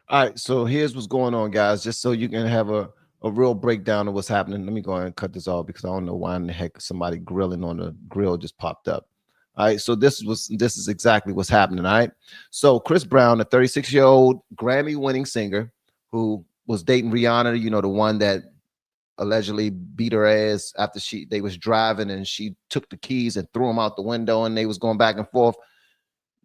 All right, so here's what's going on, guys, just so you can have a real breakdown of what's happening. Let me go ahead and cut this off because I don't know why in the heck somebody grilling on the grill just popped up. All right, so this is exactly what's happening. All right, so Chris Brown, a 36-year-old Grammy-winning singer who was dating Rihanna, you know, the one that allegedly beat her ass after they was driving and she took the keys and threw them out the window and they was going back and forth.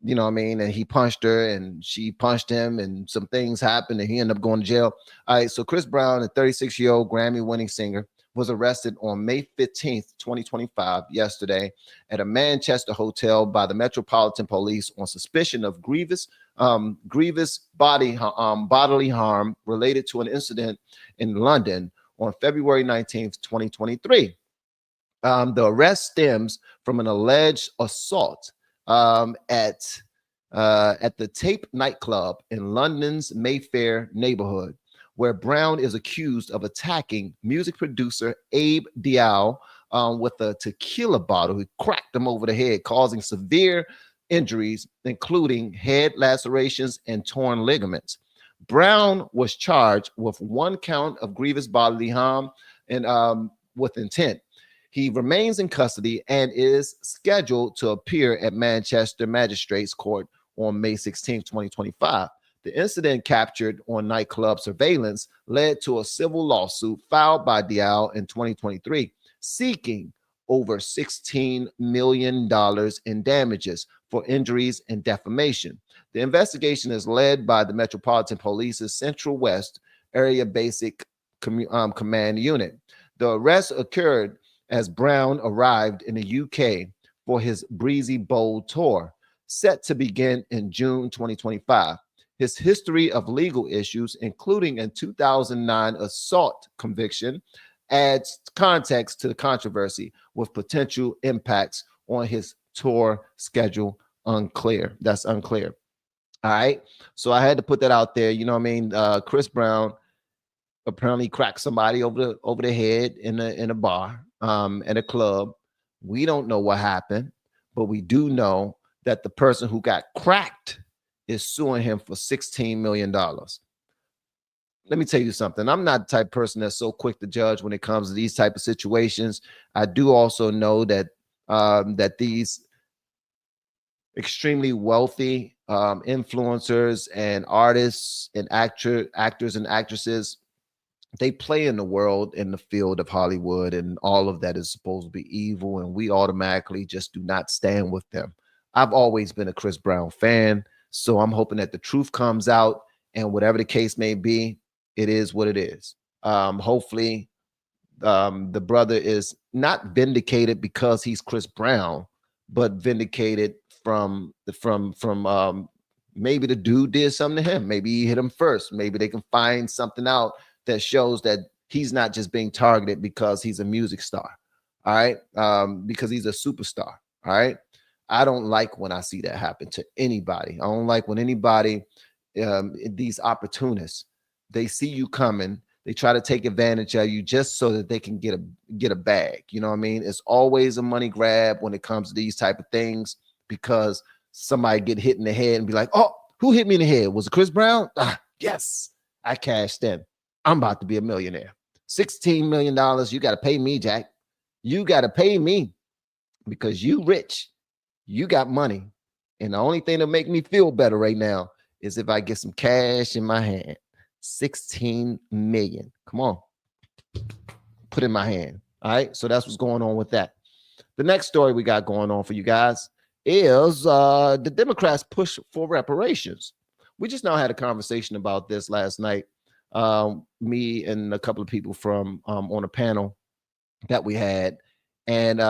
You know what I mean? And he punched her and she punched him and some things happened and he ended up going to jail. All right, so Chris Brown, a 36-year-old Grammy-winning singer, was arrested on May 15th, 2025, yesterday, at a Manchester hotel by the Metropolitan Police on suspicion of grievous bodily harm related to an incident in London on February 19th, 2023. The arrest stems from an alleged assault at the Tape nightclub in London's Mayfair neighborhood, where Brown is accused of attacking music producer Abe Dial with a tequila bottle. He cracked him over the head, causing severe injuries, including head lacerations and torn ligaments. Brown was charged with 1 count of grievous bodily harm and with intent. He remains in custody and is scheduled to appear at Manchester Magistrates Court on May 16, 2025. The incident, captured on nightclub surveillance, led to a civil lawsuit filed by Dial in 2023, seeking over $16 million in damages for injuries and defamation. The investigation is led by the Metropolitan Police's Central West Area Basic Command Unit. The arrest occurred as Brown arrived in the UK for his Breezy Bowl tour, set to begin in June 2025. His history of legal issues, including a 2009 assault conviction, adds context to the controversy, with potential impacts on his tour schedule unclear. That's unclear. All right. So I had to put that out there. You know what I mean? Chris Brown apparently cracked somebody over the head in a bar, at a club. We don't know what happened, but we do know that the person who got cracked is suing him for $16 million. Let me tell you something. I'm not the type of person that's so quick to judge when it comes to these type of situations. I do also know that that these extremely wealthy influencers and artists and actors and actresses, they play in the world, in the field of Hollywood, and all of that is supposed to be evil, and we automatically just do not stand with them. I've always been a Chris Brown fan, so I'm hoping that the truth comes out, and whatever the case may be, it is what it is. Hopefully, the brother is not vindicated because he's Chris Brown, but vindicated from maybe the dude did something to him. Maybe he hit him first. Maybe they can find something out that shows that he's not just being targeted because he's a music star. All right. Because he's a superstar. All right. I don't like when I see that happen to anybody. I don't like when anybody, these opportunists, they see you coming, they try to take advantage of you just so that they can get a bag. You know what I mean? It's always a money grab when it comes to these type of things, because somebody get hit in the head and be like, oh, who hit me in the head? Was it Chris Brown? Yes, I cashed in. I'm about to be a millionaire. $16 million. You got to pay me, Jack. You got to pay me because you rich. You got money. And the only thing that make me feel better right now is if I get some cash in my hand. 16 million. Come on. Put in my hand. All right. So that's what's going on with that. The next story we got going on for you guys is the Democrats push for reparations. We just now had a conversation about this last night. Me and a couple of people from on a panel that we had. And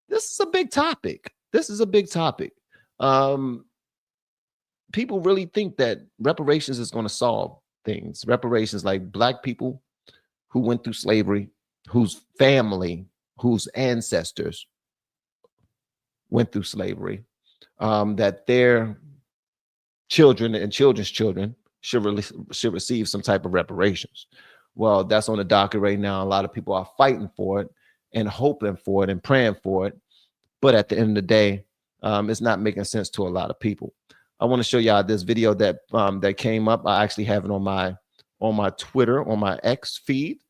this is a big topic. This is a big topic. People really think that reparations is going to solve things. Reparations, like black people who went through slavery, whose family, whose ancestors went through slavery, that their children and children's children should receive some type of reparations. Well, that's on the docket right now. A lot of people are fighting for it and hoping for it and praying for it. But at the end of the day, it's not making sense to a lot of people. I want to show y'all this video that that came up. I actually have it on my Twitter, on my X feed,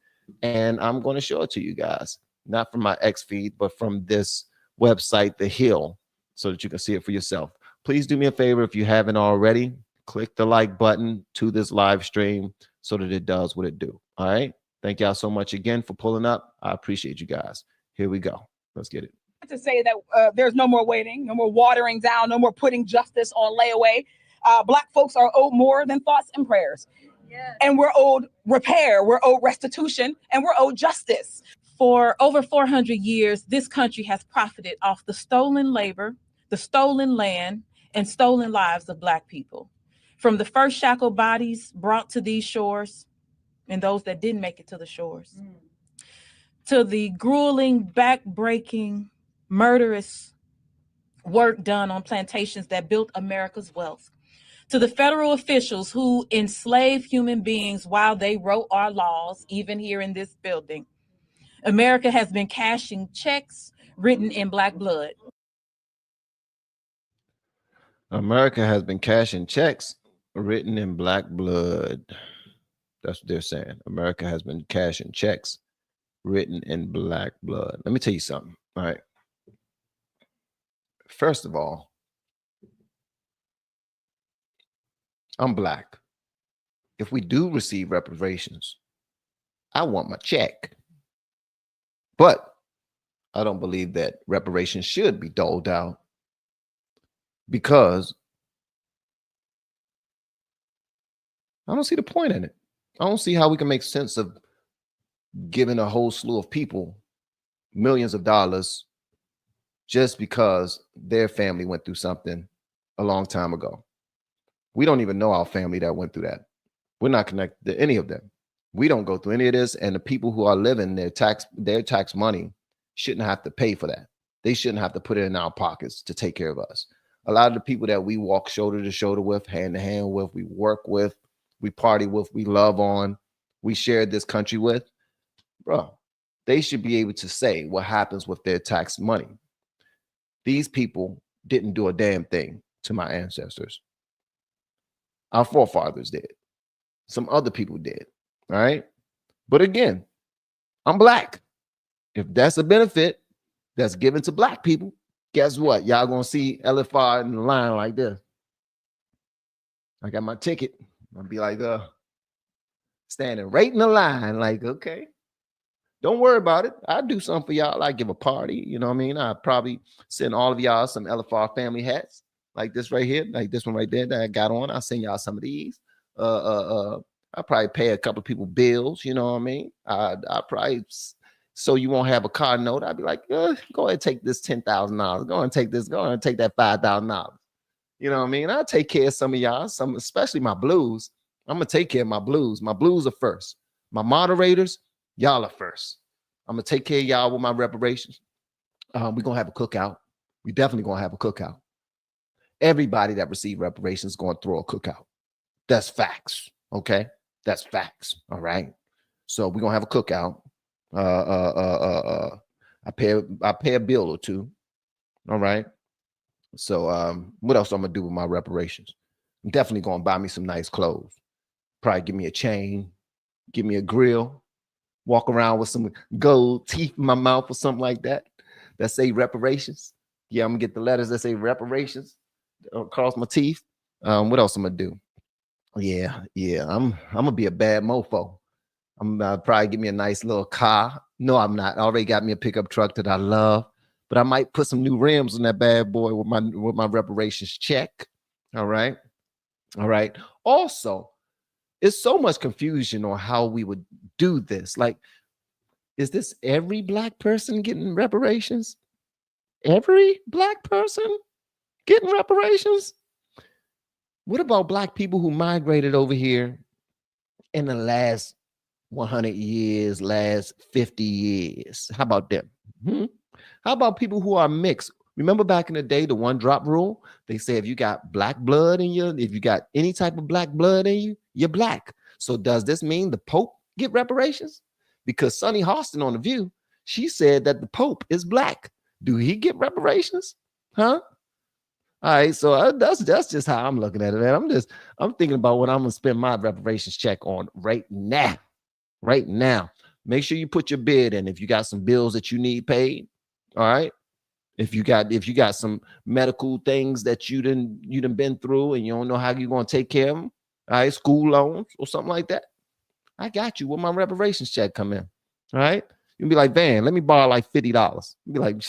and I'm going to show it to you guys. Not from my X feed, but from this website, The Hill, so that you can see it for yourself. Please do me a favor, if you haven't already, click the like button to this live stream so that it does what it do. All right. Thank y'all so much again for pulling up. I appreciate you guys. Here we go. Let's get it. To say that there's no more waiting, no more watering down, no more putting justice on layaway. Black folks are owed more than thoughts and prayers. And we're owed repair, we're owed restitution, and we're owed justice. For over 400 years, this country has profited off the stolen labor, the stolen land, and stolen lives of Black people. From the first shackled bodies brought to these shores, and those that didn't make it to the shores, to the grueling, back-breaking, murderous work done on plantations that built America's wealth, to the federal officials who enslaved human beings while they wrote our laws, even here in this building. America has been cashing checks written in Black blood. America has been cashing checks written in Black blood. That's what they're saying. America has been cashing checks written in Black blood. Let me tell you something. All right. First of all, I'm Black. If we do receive reparations, I want my check. But I don't believe that reparations should be doled out because I don't see the point in it. I don't see how we can make sense of giving a whole slew of people millions of dollars just because their family went through something a long time ago. We don't even know our family that went through that. We're not connected to any of them. We don't go through any of this, and the people who are living their tax money shouldn't have to pay for that. They shouldn't have to put it in our pockets to take care of us. A lot of the people that we walk shoulder to shoulder with, hand to hand with, we work with, we party with, we love on, we share this country with, bro, they should be able to say what happens with their tax money. These people didn't do a damn thing to my ancestors. Our forefathers did. Some other people did. All right. But again, I'm Black. If that's a benefit that's given to Black people, guess what? Y'all gonna see LFR in the line like this. I got my ticket. I'll be like, standing right in the line, like, okay, don't worry about it. I'll do something for y'all. I give a party, you know what I mean? I'll probably send all of y'all some LFR family hats, like this right here, like this one right there that I got on. I'll send y'all some of these. I'll probably pay a couple of people bills, you know what I mean? I probably, so you won't have a car note. I'd be like, go ahead and take this $10,000. Go ahead and take this, go ahead and take that $5,000. You know what I mean? I'll take care of some of y'all, some, especially my blues. I'm gonna take care of my blues. My blues are first. My moderators, y'all are first. I'm gonna take care of y'all with my reparations. We're gonna have a cookout. We definitely gonna have a cookout. Everybody that received reparations is gonna throw a cookout. That's facts. Okay. That's facts. All right. So we're gonna have a cookout. I pay a bill or two. All right. So what else I'm gonna do with my reparations? I'm definitely gonna buy me some nice clothes. Probably give me a chain, give me a grill, walk around with some gold teeth in my mouth or something like that say reparations. Yeah, I'm gonna get the letters that say reparations across my teeth. What else I'm gonna do? Yeah, I'm gonna be a bad mofo. I'm probably give me a nice little car. No, I'm not. I already got me a pickup truck that I love, but I might put some new rims on that bad boy with my reparations check. All right. Also, it's so much confusion on how we would do this. Like, is this every Black person getting reparations? Every Black person getting reparations? What about Black people who migrated over here in the last 100 years, last 50 years? How about them? How about people who are mixed? Remember back in the day, the one drop rule? They say if you got Black blood in you, if you got any type of Black blood in you, you're Black. So does this mean the Pope get reparations? Because Sunny Hostin on The View, she said that the Pope is Black. Do he get reparations? Huh? All right, so that's just how I'm looking at it, man. I'm thinking about what I'm gonna spend my reparations check on right now. Right now. Make sure you put your bid in if you got some bills that you need paid. All right. If you got some medical things that you done been through and you don't know how you're gonna take care of them, all right, school loans or something like that, I got you when my reparations check come in. All right, you'll be like, Van, let me borrow like $50. You'll be like,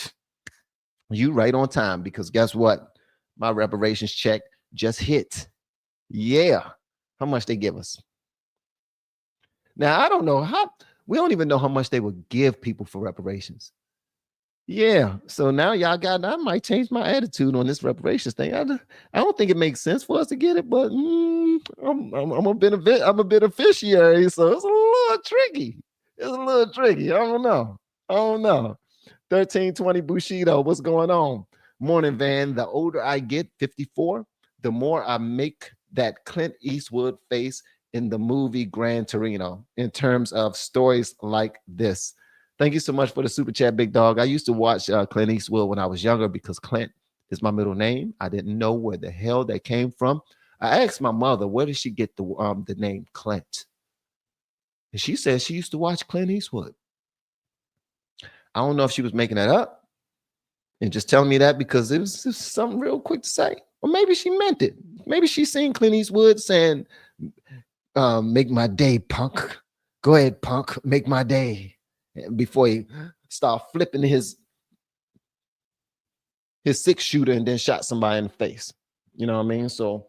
you right on time, because guess what? My reparations check just hit. Yeah, how much they give us? Now, I don't know how, we don't even know how much they would give people for reparations. Yeah, so now y'all got, I might change my attitude on this reparations thing. I don't think it makes sense for us to get it, but I'm a beneficiary, so it's a little tricky. It's a little tricky. I don't know. 1320 Bushido, what's going on? Morning, Van. The older I get, 54, the more I make that Clint Eastwood face in the movie Gran Torino in terms of stories like this. Thank you so much for the super chat, big dog. I used to watch Clint Eastwood when I was younger because Clint is my middle name. I didn't know where the hell that came from. I asked my mother, where did she get the name Clint? And she said she used to watch Clint Eastwood. I don't know if she was making that up and just telling me that because it was just something real quick to say. Or maybe she meant it. Maybe she's seen Clint Eastwood saying, make my day, punk. Go ahead, punk, make my day. Before he started flipping his 6-shooter and then shot somebody in the face. You know what I mean? So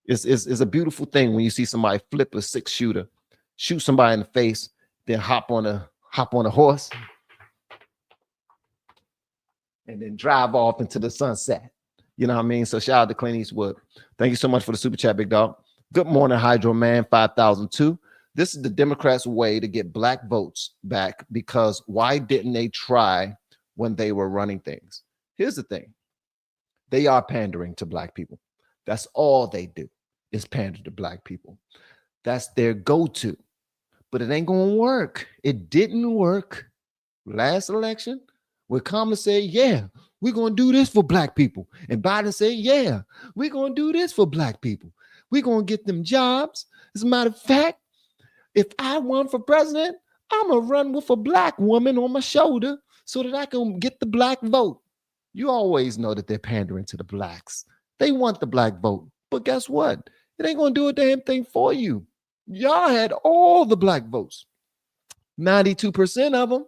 it's a beautiful thing when you see somebody flip a 6-shooter, shoot somebody in the face, then hop on a horse, and then drive off into the sunset. You know what I mean? So shout out to Clint Eastwood. Thank you so much for the super chat, big dog. Good morning, Hydro Man 5002. This is the Democrats' way to get black votes back, because why didn't they try when they were running things? Here's the thing. They are pandering to black people. That's all they do is pander to black people. That's their go-to. But it ain't going to work. It didn't work last election where Kamala said, yeah, we're going to do this for black people. And Biden said, yeah, we're going to do this for black people. We're going to get them jobs. As a matter of fact, if I run for president, I'm going to run with a black woman on my shoulder so that I can get the black vote. You always know that they're pandering to the blacks. They want the black vote. But guess what? It ain't going to do a damn thing for you. Y'all had all the black votes. 92% of them.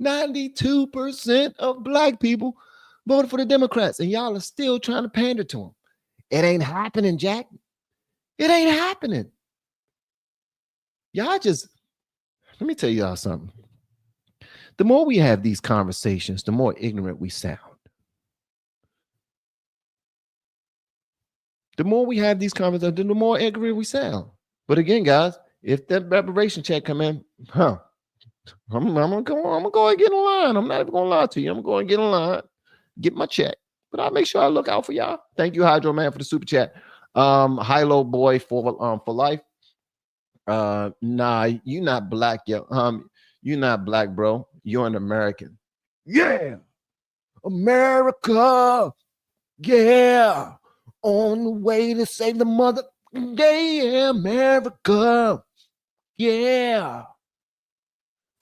92% of black people voted for the Democrats, and y'all are still trying to pander to them. It ain't happening, Jack. It ain't happening. Y'all just, let me tell y'all something. The more we have these conversations, the more ignorant we sound. The more we have these conversations, the more ignorant we sound. But again, guys, if that reparation check come in, I'm gonna go and get in line. I'm not even gonna lie to you. I'm gonna go and get in line, get my check. But I'll make sure I look out for y'all. Thank you, Hydro Man, for the super chat. Hilo boy for life. Nah, you not black, yo. You're not black, bro. You're an American. Yeah, America. Yeah, on the way to save the mother. Yeah, America. Yeah,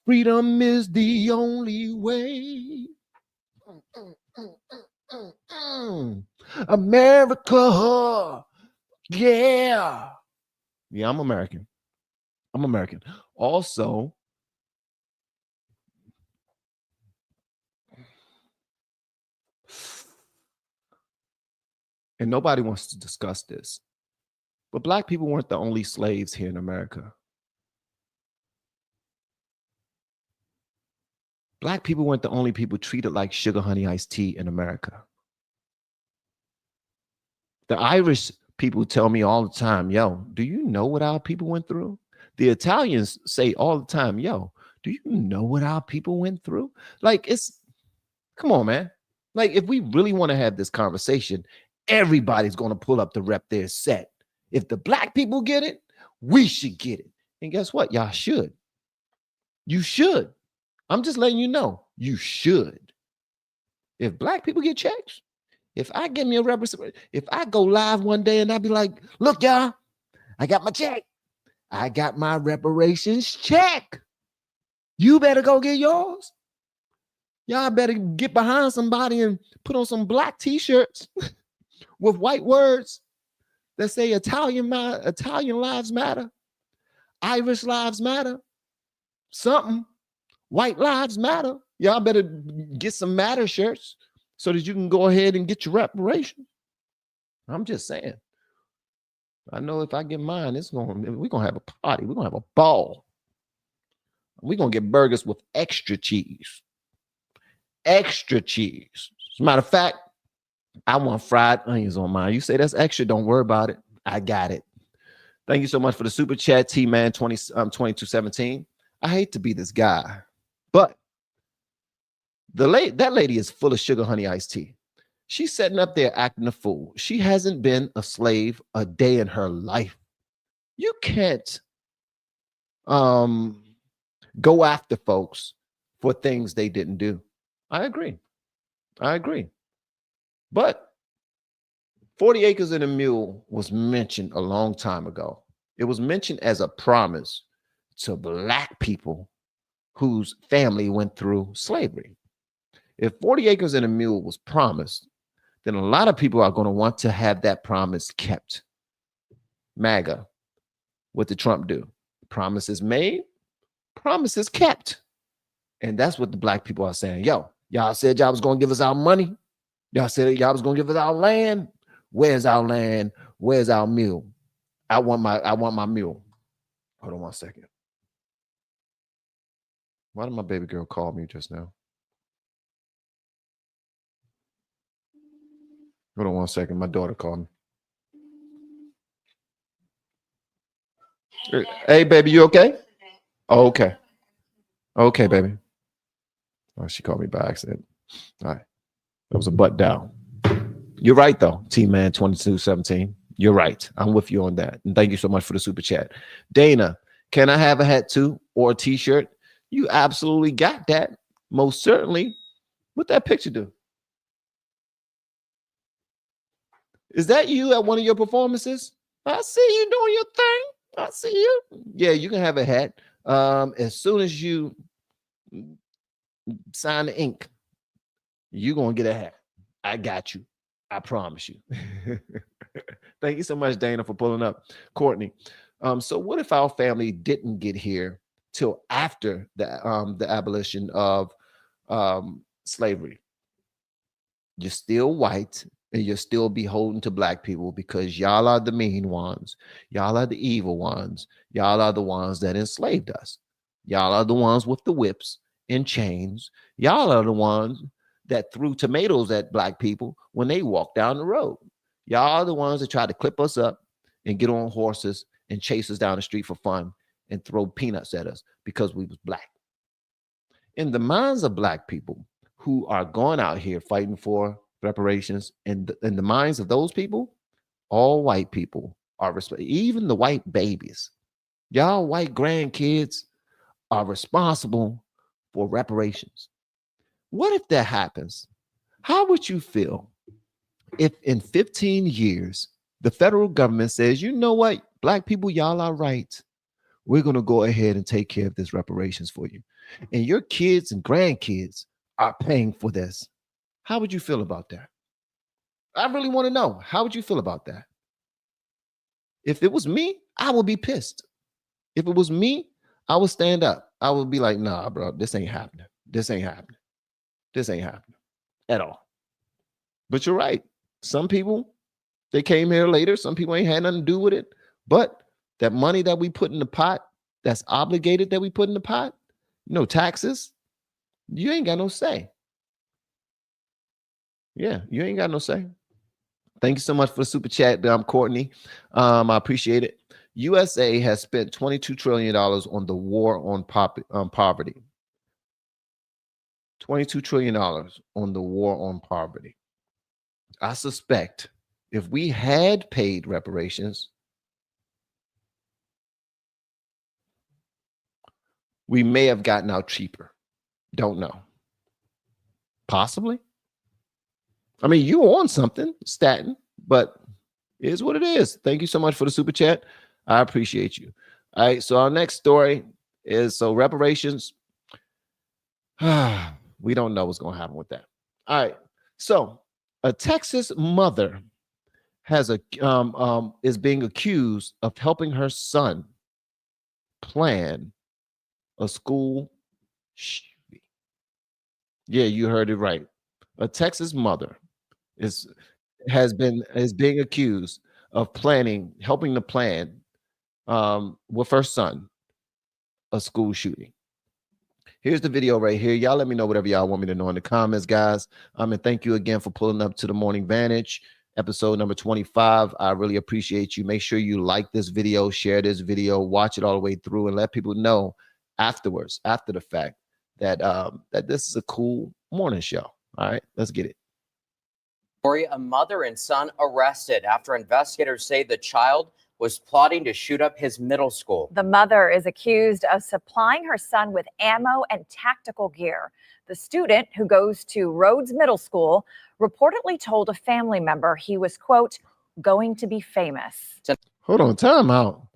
freedom is the only way. America. Yeah. Yeah, I'm American. I'm American. Also, and nobody wants to discuss this, but black people weren't the only slaves here in America. Black people weren't the only people treated like sugar honey iced tea in America. The Irish people tell me all the time, yo, do you know what our people went through? The Italians say all the time, yo, do you know what our people went through? Like, come on, man. Like, if we really want to have this conversation, everybody's going to pull up the rep their set. If the black people get it, we should get it. And guess what? Y'all should. You should. I'm just letting you know, you should. If black people get checks, if I get me a representative, if I go live one day and I be like, look, y'all, I got my check. I got my reparations check. You better go get yours. Y'all better get behind somebody and put on some black t-shirts with white words that say Italian lives matter, Irish lives matter, something, white lives matter. Y'all better get some matter shirts so that you can go ahead and get your reparations. I'm just saying. I know if I get mine, we're gonna have a party. We're gonna have a ball. We're going to get burgers with extra cheese. Extra cheese. As a matter of fact, I want fried onions on mine. You say that's extra, don't worry about it. I got it. Thank you so much for the super chat, T-Man 2217. I hate to be this guy, but that lady is full of sugar honey iced tea. She's sitting up there acting a fool. She hasn't been a slave a day in her life. You can't go after folks for things they didn't do. I agree. But 40 acres and a mule was mentioned a long time ago. It was mentioned as a promise to black people whose family went through slavery. If 40 acres and a mule was promised, then a lot of people are going to want to have that promise kept. MAGA, what did Trump do? Promises made, promises kept. And that's what the black people are saying. Yo, y'all said y'all was going to give us our money. Y'all said y'all was going to give us our land. Where's our land? Where's our mule? I want my mule. Hold on 1 second. Why did my baby girl call me just now? Hold on 1 second. My daughter called me. Hey, baby, you okay? Oh, okay. Okay, baby. Oh, she called me by accident. All right. That was a butt dial. You're right, though, T-Man 2217. You're right. I'm with you on that. And thank you so much for the super chat. Dana, can I have a hat too or a t-shirt? You absolutely got that. Most certainly. What that picture do? Is that you at one of your performances? I see you doing your thing. I see you. Yeah, you can have a hat. As soon as you sign the ink, you're going to get a hat. I got you. I promise you. Thank you so much, Dana, for pulling up. Courtney, so what if our family didn't get here till after the abolition of slavery? You're still white and you're still beholden to black people because y'all are the mean ones. Y'all are the evil ones. Y'all are the ones that enslaved us. Y'all are the ones with the whips and chains. Y'all are the ones that threw tomatoes at black people when they walked down the road. Y'all are the ones that tried to clip us up and get on horses and chase us down the street for fun and throw peanuts at us because we was black. In the minds of black people who are going out here fighting for reparations, and in the minds of those people, all white people are even the white babies. Y'all white grandkids are responsible for reparations. What if that happens? How would you feel if in 15 years, the federal government says, you know what, black people, y'all are right. We're going to go ahead and take care of this reparations for you. And your kids and grandkids are paying for this. How would you feel about that? I really want to know. How would you feel about that? If it was me, I would be pissed. If it was me, I would stand up. I would be like, nah, bro, this ain't happening. This ain't happening. This ain't happening at all. But you're right. Some people, they came here later. Some people ain't had nothing to do with it. But that money that we put in the pot, that's obligated that we put in the pot, taxes, you ain't got no say. Yeah, you ain't got no say. Thank you so much for the super chat, Courtney. I appreciate it. USA has spent $22 trillion on the war on poverty. $22 trillion on the war on poverty. I suspect if we had paid reparations, we may have gotten out cheaper. Don't know. Possibly. I mean, you on something, Staten, but it is what it is. Thank you so much for the super chat. I appreciate you. All right, so our next story is reparations. We don't know what's going to happen with that. All right, so a Texas mother is being accused of helping her son plan a school shooting. Yeah, you heard it right. A Texas mother is being accused of helping to plan with her son a school shooting. Here's the video right here. Y'all let me know whatever y'all want me to know in the comments, guys. And thank you again for pulling up to the Morning Vantage, episode number 25. I really appreciate you. Make sure you like this video, share this video, watch it all the way through, and let people know afterwards, after the fact, that that this is a cool morning show. All right, let's get it. Torey, a mother and son arrested after investigators say the child was plotting to shoot up his middle school. The mother is accused of supplying her son with ammo and tactical gear. The student, who goes to Rhodes Middle School, reportedly told a family member he was, quote, going to be famous. Hold on, time out.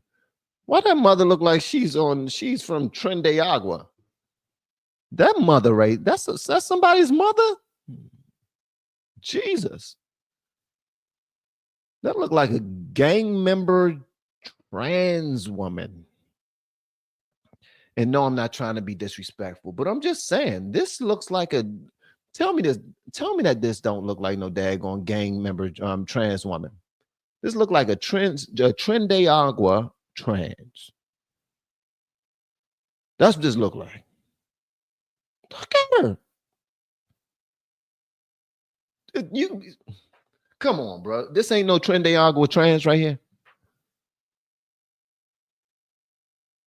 Why that mother look like she's from Tren de Agua? That mother, right? That's somebody's mother? Jesus. That looked like a gang member trans woman. And no, I'm not trying to be disrespectful, but I'm just saying this looks like a tell me that this don't look like no daggone gang member trans woman. This look like a Tren de Agua trans. That's what this look like. Look at her. You come on, bro. This ain't no Tren de Agua trans right here.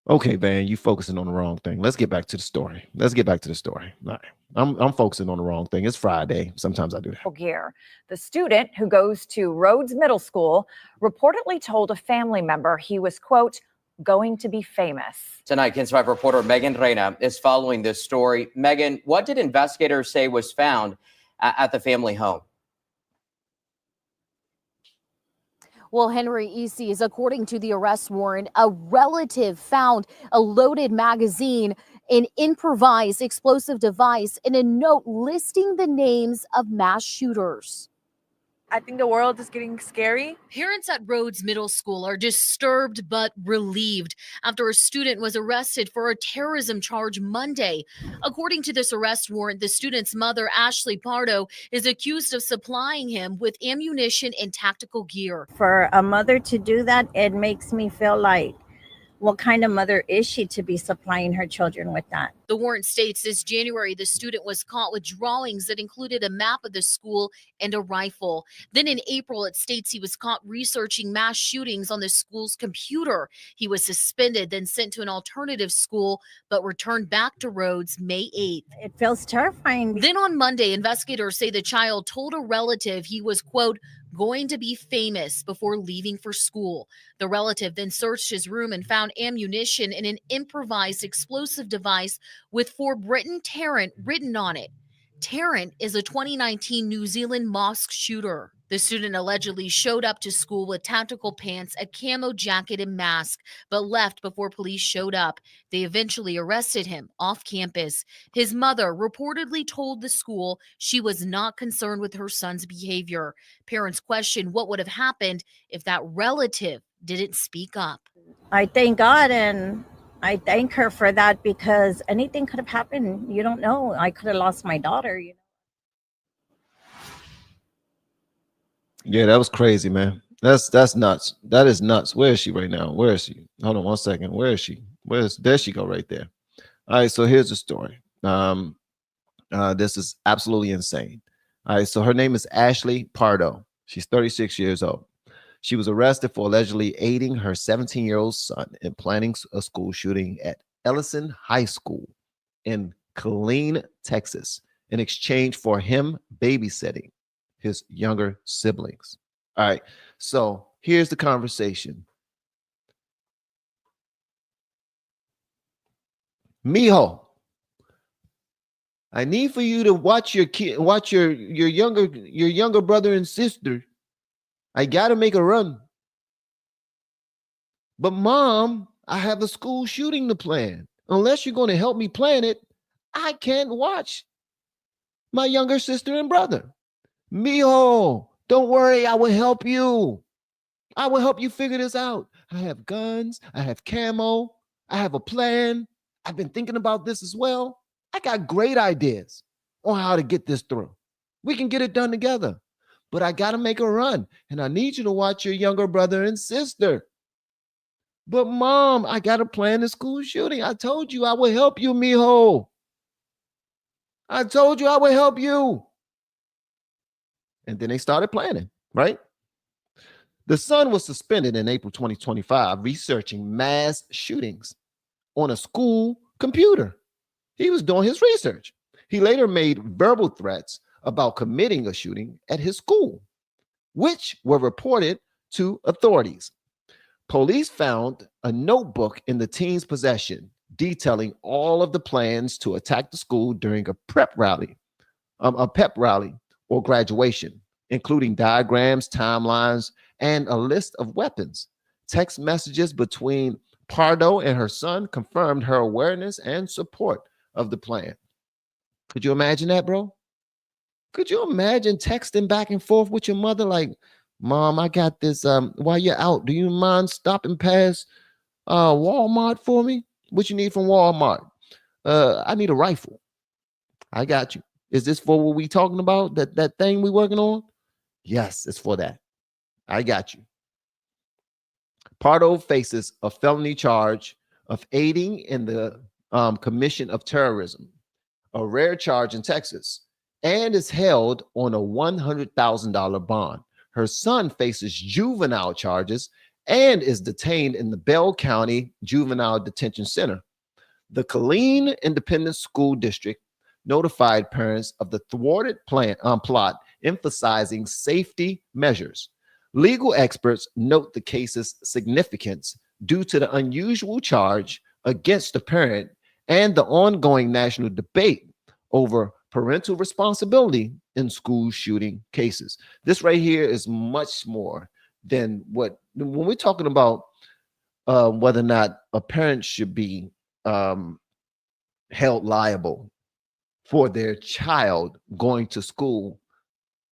Okay, Van, you focusing on the wrong thing. Let's get back to the story. All right. I'm focusing on the wrong thing. It's Friday. Sometimes I do that. Gear. The student, who goes to Rhodes Middle School, reportedly told a family member he was, quote, going to be famous. Tonight, KENS 5 reporter Megan Reina is following this story. Megan, what did investigators say was found at the family home? Well, Henry Easties, according to the arrest warrant, a relative found a loaded magazine, an improvised explosive device, and a note listing the names of mass shooters. I think the world is getting scary. Parents at Rhodes Middle School are disturbed but relieved after a student was arrested for a terrorism charge Monday. According to this arrest warrant, the student's mother, Ashley Pardo, is accused of supplying him with ammunition and tactical gear. For a mother to do that, it makes me feel like, what kind of mother is she to be supplying her children with that? The warrant states this January, the student was caught with drawings that included a map of the school and a rifle. Then in April, it states he was caught researching mass shootings on the school's computer. He was suspended, then sent to an alternative school, but returned back to Rhodes May 8th. It feels terrifying. Then on Monday, investigators say the child told a relative he was, quote, going to be famous before leaving for school. The relative then searched his room and found ammunition and an improvised explosive device with For Britain Tarrant written on it. Tarrant is a 2019 New Zealand mosque shooter. The student allegedly showed up to school with tactical pants, a camo jacket, and mask, but left before police showed up. They eventually arrested him off campus. His mother reportedly told the school she was not concerned with her son's behavior. Parents questioned what would have happened if that relative didn't speak up. I thank God and I thank her for that, because anything could have happened. You don't know. I could have lost my daughter. You know? Yeah, that was crazy, man. That's nuts. That is nuts. Where is she right now? Where is she? Hold on 1 second. Where is she? There she go right there. All right, so here's the story. This is absolutely insane. All right, so her name is Ashley Pardo. She's 36 years old. She was arrested for allegedly aiding her 17-year-old son in planning a school shooting at Ellison High School in Killeen, Texas, in exchange for him babysitting his younger siblings. All right, so here's the conversation. Mijo, I need for you to watch your kid, watch your younger brother and sister. I gotta make a run. But Mom, I have a school shooting to plan. Unless you're going to help me plan it, I can't watch my younger sister and brother. Mijo, don't worry, I will help you. I will help you figure this out. I have guns, I have camo, I have a plan. I've been thinking about this as well. I got great ideas on how to get this through. We can get it done together. But I got to make a run, and I need you to watch your younger brother and sister. But Mom, I got to plan the school shooting. I told you I will help you, mijo. I told you I would help you. And then they started planning, right? The son was suspended in April 2025, researching mass shootings on a school computer. He was doing his research. He later made verbal threats about committing a shooting at his school, which were reported to authorities. Police found a notebook in the teen's possession detailing all of the plans to attack the school during a pep rally or graduation, including diagrams, timelines, and a list of weapons. Text messages between Pardo and her son confirmed her awareness and support of the plan. Could you imagine that, bro? Could you imagine texting back and forth with your mother like, Mom, I got this. While you're out, do you mind stopping past Walmart for me? What you need from Walmart? I need a rifle. I got you. Is this for what we talking about? That thing we working on? Yes, it's for that. I got you. Pardo faces a felony charge of aiding in the commission of terrorism, a rare charge in Texas, and is held on a $100,000 bond. Her son faces juvenile charges and is detained in the Bell County Juvenile Detention Center. The Killeen Independent School District notified parents of the thwarted plot, emphasizing safety measures. Legal experts note the case's significance due to the unusual charge against the parent and the ongoing national debate over parental responsibility in school shooting cases. This right here is much more than when we're talking about whether or not a parent should be held liable for their child going to school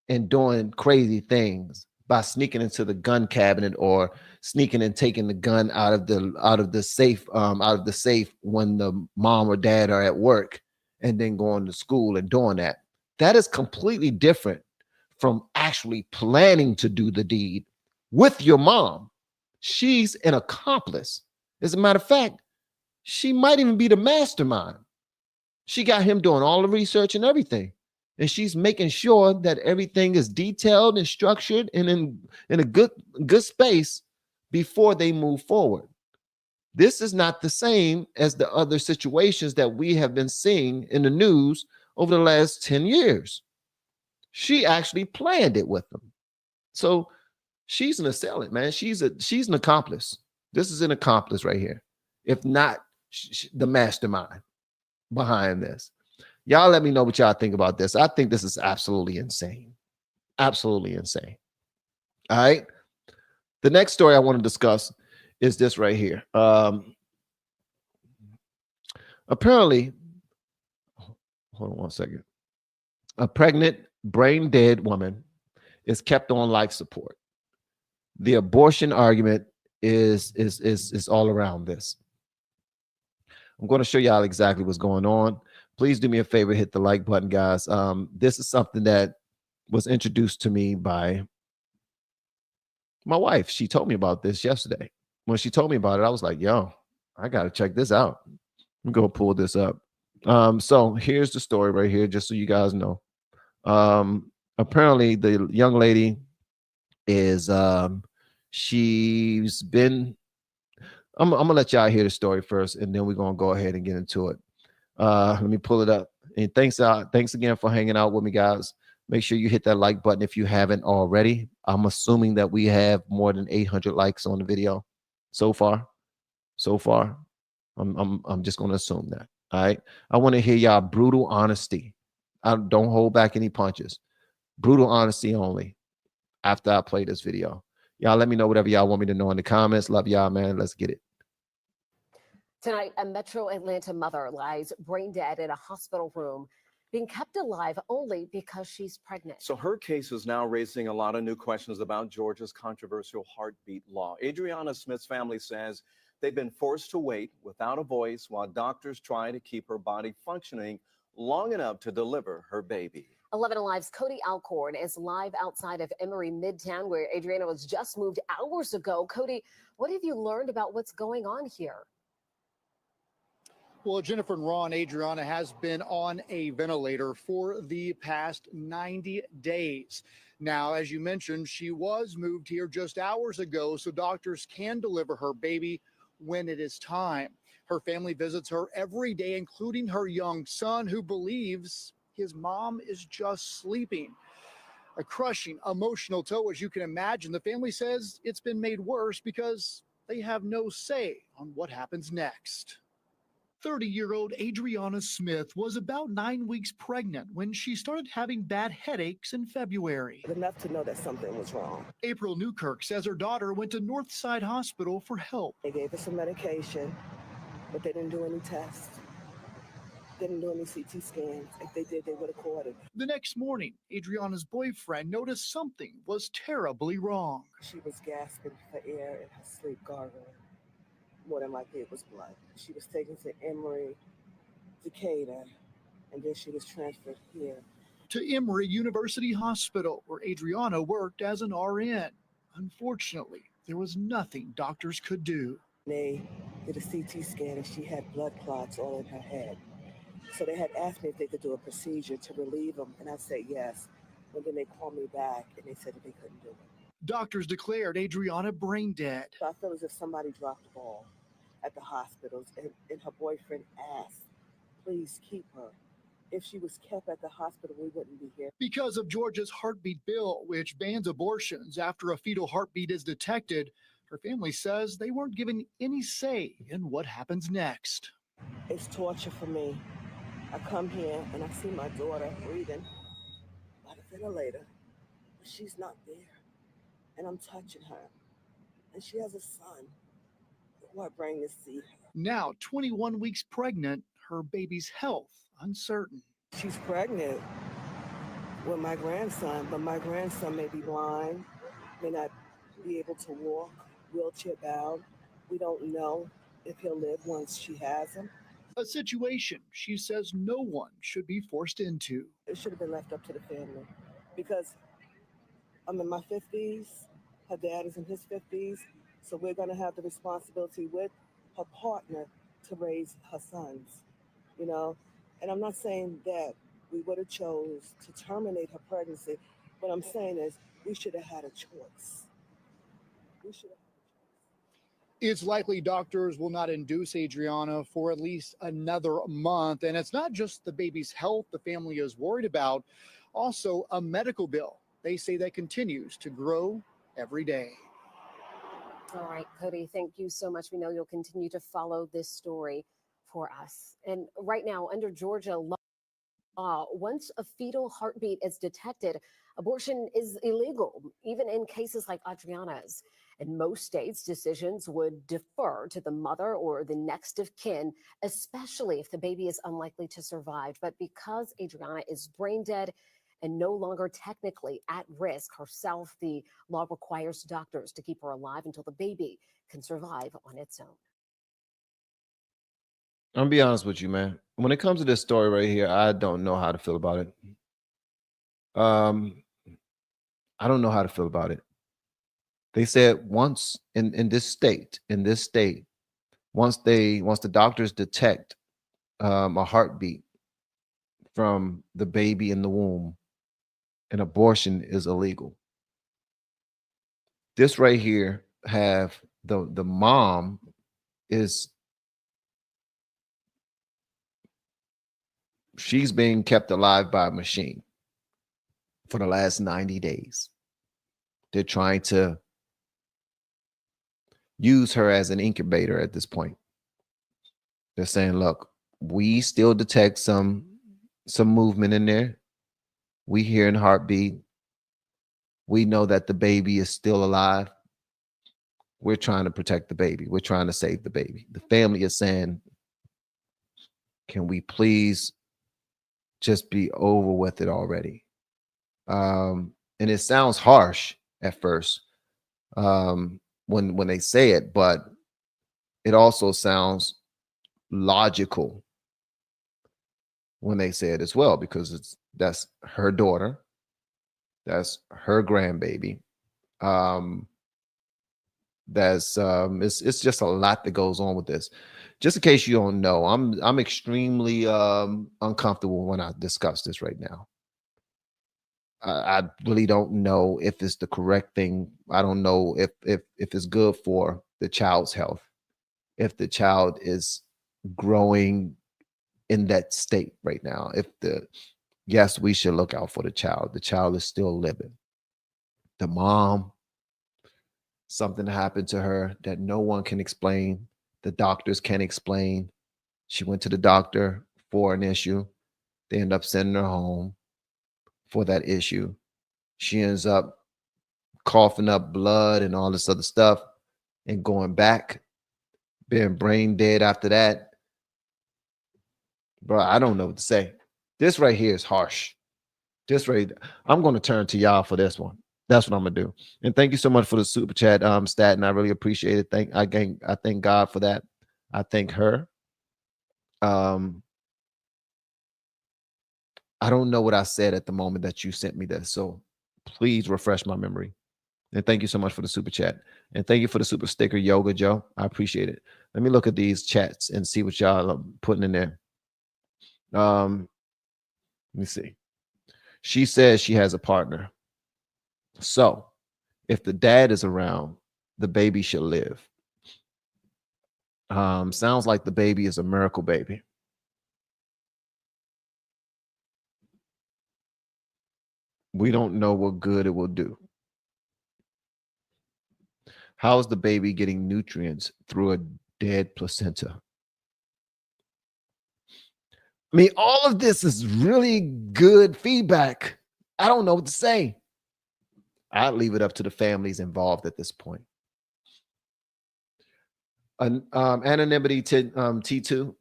and doing crazy things by sneaking into the gun cabinet or sneaking and taking the gun out of the safe when the mom or dad are at work and then going to school and doing that. That is completely different from actually planning to do the deed with your mom. She's an accomplice. As a matter of fact, she might even be the mastermind. She got him doing all the research and everything. And she's making sure that everything is detailed and structured and in a good space before they move forward. This is not the same as the other situations that we have been seeing in the news over the last 10 years. She actually planned it with them. So she's an assailant, man. She's an accomplice. This is an accomplice right here, if not the mastermind behind this. Y'all let me know what y'all think about this. I think this is absolutely insane. Absolutely insane. All right. The next story I want to discuss is this right here. Apparently, hold on one second. A pregnant, brain dead woman is kept on life support. The abortion argument is all around this. I'm going to show y'all exactly what's going on. Please do me a favor, hit the like button, guys. This is something that was introduced to me by my wife. She told me about this yesterday. When she told me about it, I was like, yo, I got to check this out. I'm going to pull this up. So here's the story right here, just so you guys know. Apparently, the young lady is, she's been, I'm going to let y'all hear the story first, and then we're going to go ahead and get into it. Let me pull it up. And thanks again for hanging out with me, guys. Make sure you hit that like button if you haven't already. I'm assuming that we have more than 800 likes on the video so far. I'm just going to assume that. All right. I want to hear y'all brutal honesty. I don't hold back any punches. Brutal honesty only after I play this video. Y'all let me know whatever y'all want me to know in the comments. Love y'all, man. Let's get it. Tonight, a Metro Atlanta mother lies brain dead in a hospital room, being kept alive only because she's pregnant. So her case is now raising a lot of new questions about Georgia's controversial heartbeat law. Adriana Smith's family says they've been forced to wait without a voice while doctors try to keep her body functioning long enough to deliver her baby. 11 Alive's Cody Alcorn is live outside of Emory Midtown, where Adriana was just moved hours ago. Cody, what have you learned about what's going on here? Well, Jennifer and Ron, Adriana has been on a ventilator for the past 90 days. Now, as you mentioned, she was moved here just hours ago, so doctors can deliver her baby when it is time. Her family visits her every day, including her young son, who believes his mom is just sleeping. A crushing emotional toll, as you can imagine. The family says it's been made worse because they have no say on what happens next. 30-year-old Adriana Smith was about 9 weeks pregnant when she started having bad headaches in February. Enough to know that something was wrong. April Newkirk says her daughter went to Northside Hospital for help. They gave her some medication, but they didn't do any tests. Didn't do any CT scans. If they did, they would have caught it. The next morning, Adriana's boyfriend noticed something was terribly wrong. She was gasping for air in her sleep, gargling. More than likely it was blood. She was taken to Emory, Decatur, and then she was transferred here. To Emory University Hospital, where Adriana worked as an RN. Unfortunately, there was nothing doctors could do. They did a CT scan and she had blood clots all in her head. So they had asked me if they could do a procedure to relieve them, and I said yes. And then they called me back and they said that they couldn't do it. Doctors declared Adriana brain dead. So I feel as if somebody dropped the ball at the hospitals, and her boyfriend asked, please keep her. If she was kept at the hospital, we wouldn't be here. Because of Georgia's heartbeat bill, which bans abortions after a fetal heartbeat is detected, her family says they weren't given any say in what happens next. It's torture for me. I come here and I see my daughter breathing by the ventilator, but she's not there. And I'm touching her. And she has a son who I bring to see her. Now, 21 weeks pregnant, her baby's health uncertain. She's pregnant with my grandson, but my grandson may be blind, may not be able to walk, wheelchair bound. We don't know if he'll live once she has him. A situation she says no one should be forced into. It should have been left up to the family because I'm in my 50s, her dad is in his 50s, so we're going to have the responsibility with her partner to raise her sons, you know? And I'm not saying that we would have chose to terminate her pregnancy. What I'm saying is we should have had a choice. We should have. It's likely doctors will not induce Adriana for at least another month. And it's not just the baby's health the family is worried about, also a medical bill. They say that continues to grow every day. All right, Cody, thank you so much. We know you'll continue to follow this story for us. And right now, under Georgia law, once a fetal heartbeat is detected, abortion is illegal, even in cases like Adriana's. In most states, decisions would defer to the mother or the next of kin, especially if the baby is unlikely to survive. But because Adriana is brain dead and no longer technically at risk herself, the law requires doctors to keep her alive until the baby can survive on its own. I'm gonna be honest with you, man. When it comes to this story right here, I don't know how to feel about it. I don't know how to feel about it. They said once in this state, once the doctors detect a heartbeat from the baby in the womb, an abortion is illegal. This right here have the mom is she's being kept alive by a machine for the last 90 days. They're trying to use her as an incubator at this point. They're saying, look, we still detect some movement in there. We hear a heartbeat. We know that the baby is still alive. We're trying to protect the baby. We're trying to save the baby. The family is saying, can we please just be over with it already? And it sounds harsh at first when they say it, but it also sounds logical when they say it as well, because that's her daughter, that's her grandbaby. That's it's just a lot that goes on with this. Just in case you don't know, I'm extremely uncomfortable when I discuss this right now. I really don't know if it's the correct thing. I don't know if it's good for the child's health, if the child is growing in that state right now. Yes, we should look out for the child. The child is still living. The mom, something happened to her that no one can explain. The doctors can't explain. She went to the doctor for an issue. They end up sending her home for that issue. She ends up coughing up blood and all this other stuff and going back, being brain dead after that. Bro, I don't know what to say. This right here is harsh. I'm going to turn to y'all for this one. That's what I'm gonna do. And thank you so much for the super chat, stat, and I really appreciate it. I thank God for that. I thank her. I don't know what I said at the moment that you sent me this, so please refresh my memory. And thank you so much for the super chat. And thank you for the super sticker, Yoga Joe. I appreciate it. Let me look at these chats and see what y'all are putting in there. Let me see. She says she has a partner. So if the dad is around, the baby should live. Sounds like the baby is a miracle baby. We don't know what good it will do. How is the baby getting nutrients through a dead placenta? I mean, all of this is really good feedback. I don't know what to say. I'd leave it up to the families involved at this point. Anonymity to T2.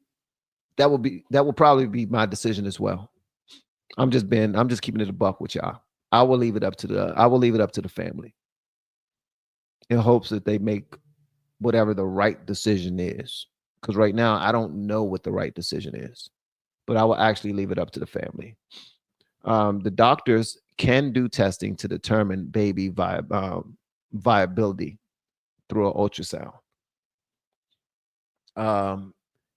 That will probably be my decision as well. I'm just keeping it a buck with y'all. I will leave it up to the family in hopes that they make whatever the right decision is. Because right now I don't know what the right decision is, but I will actually leave it up to the family. The doctors can do testing to determine baby viability through an ultrasound.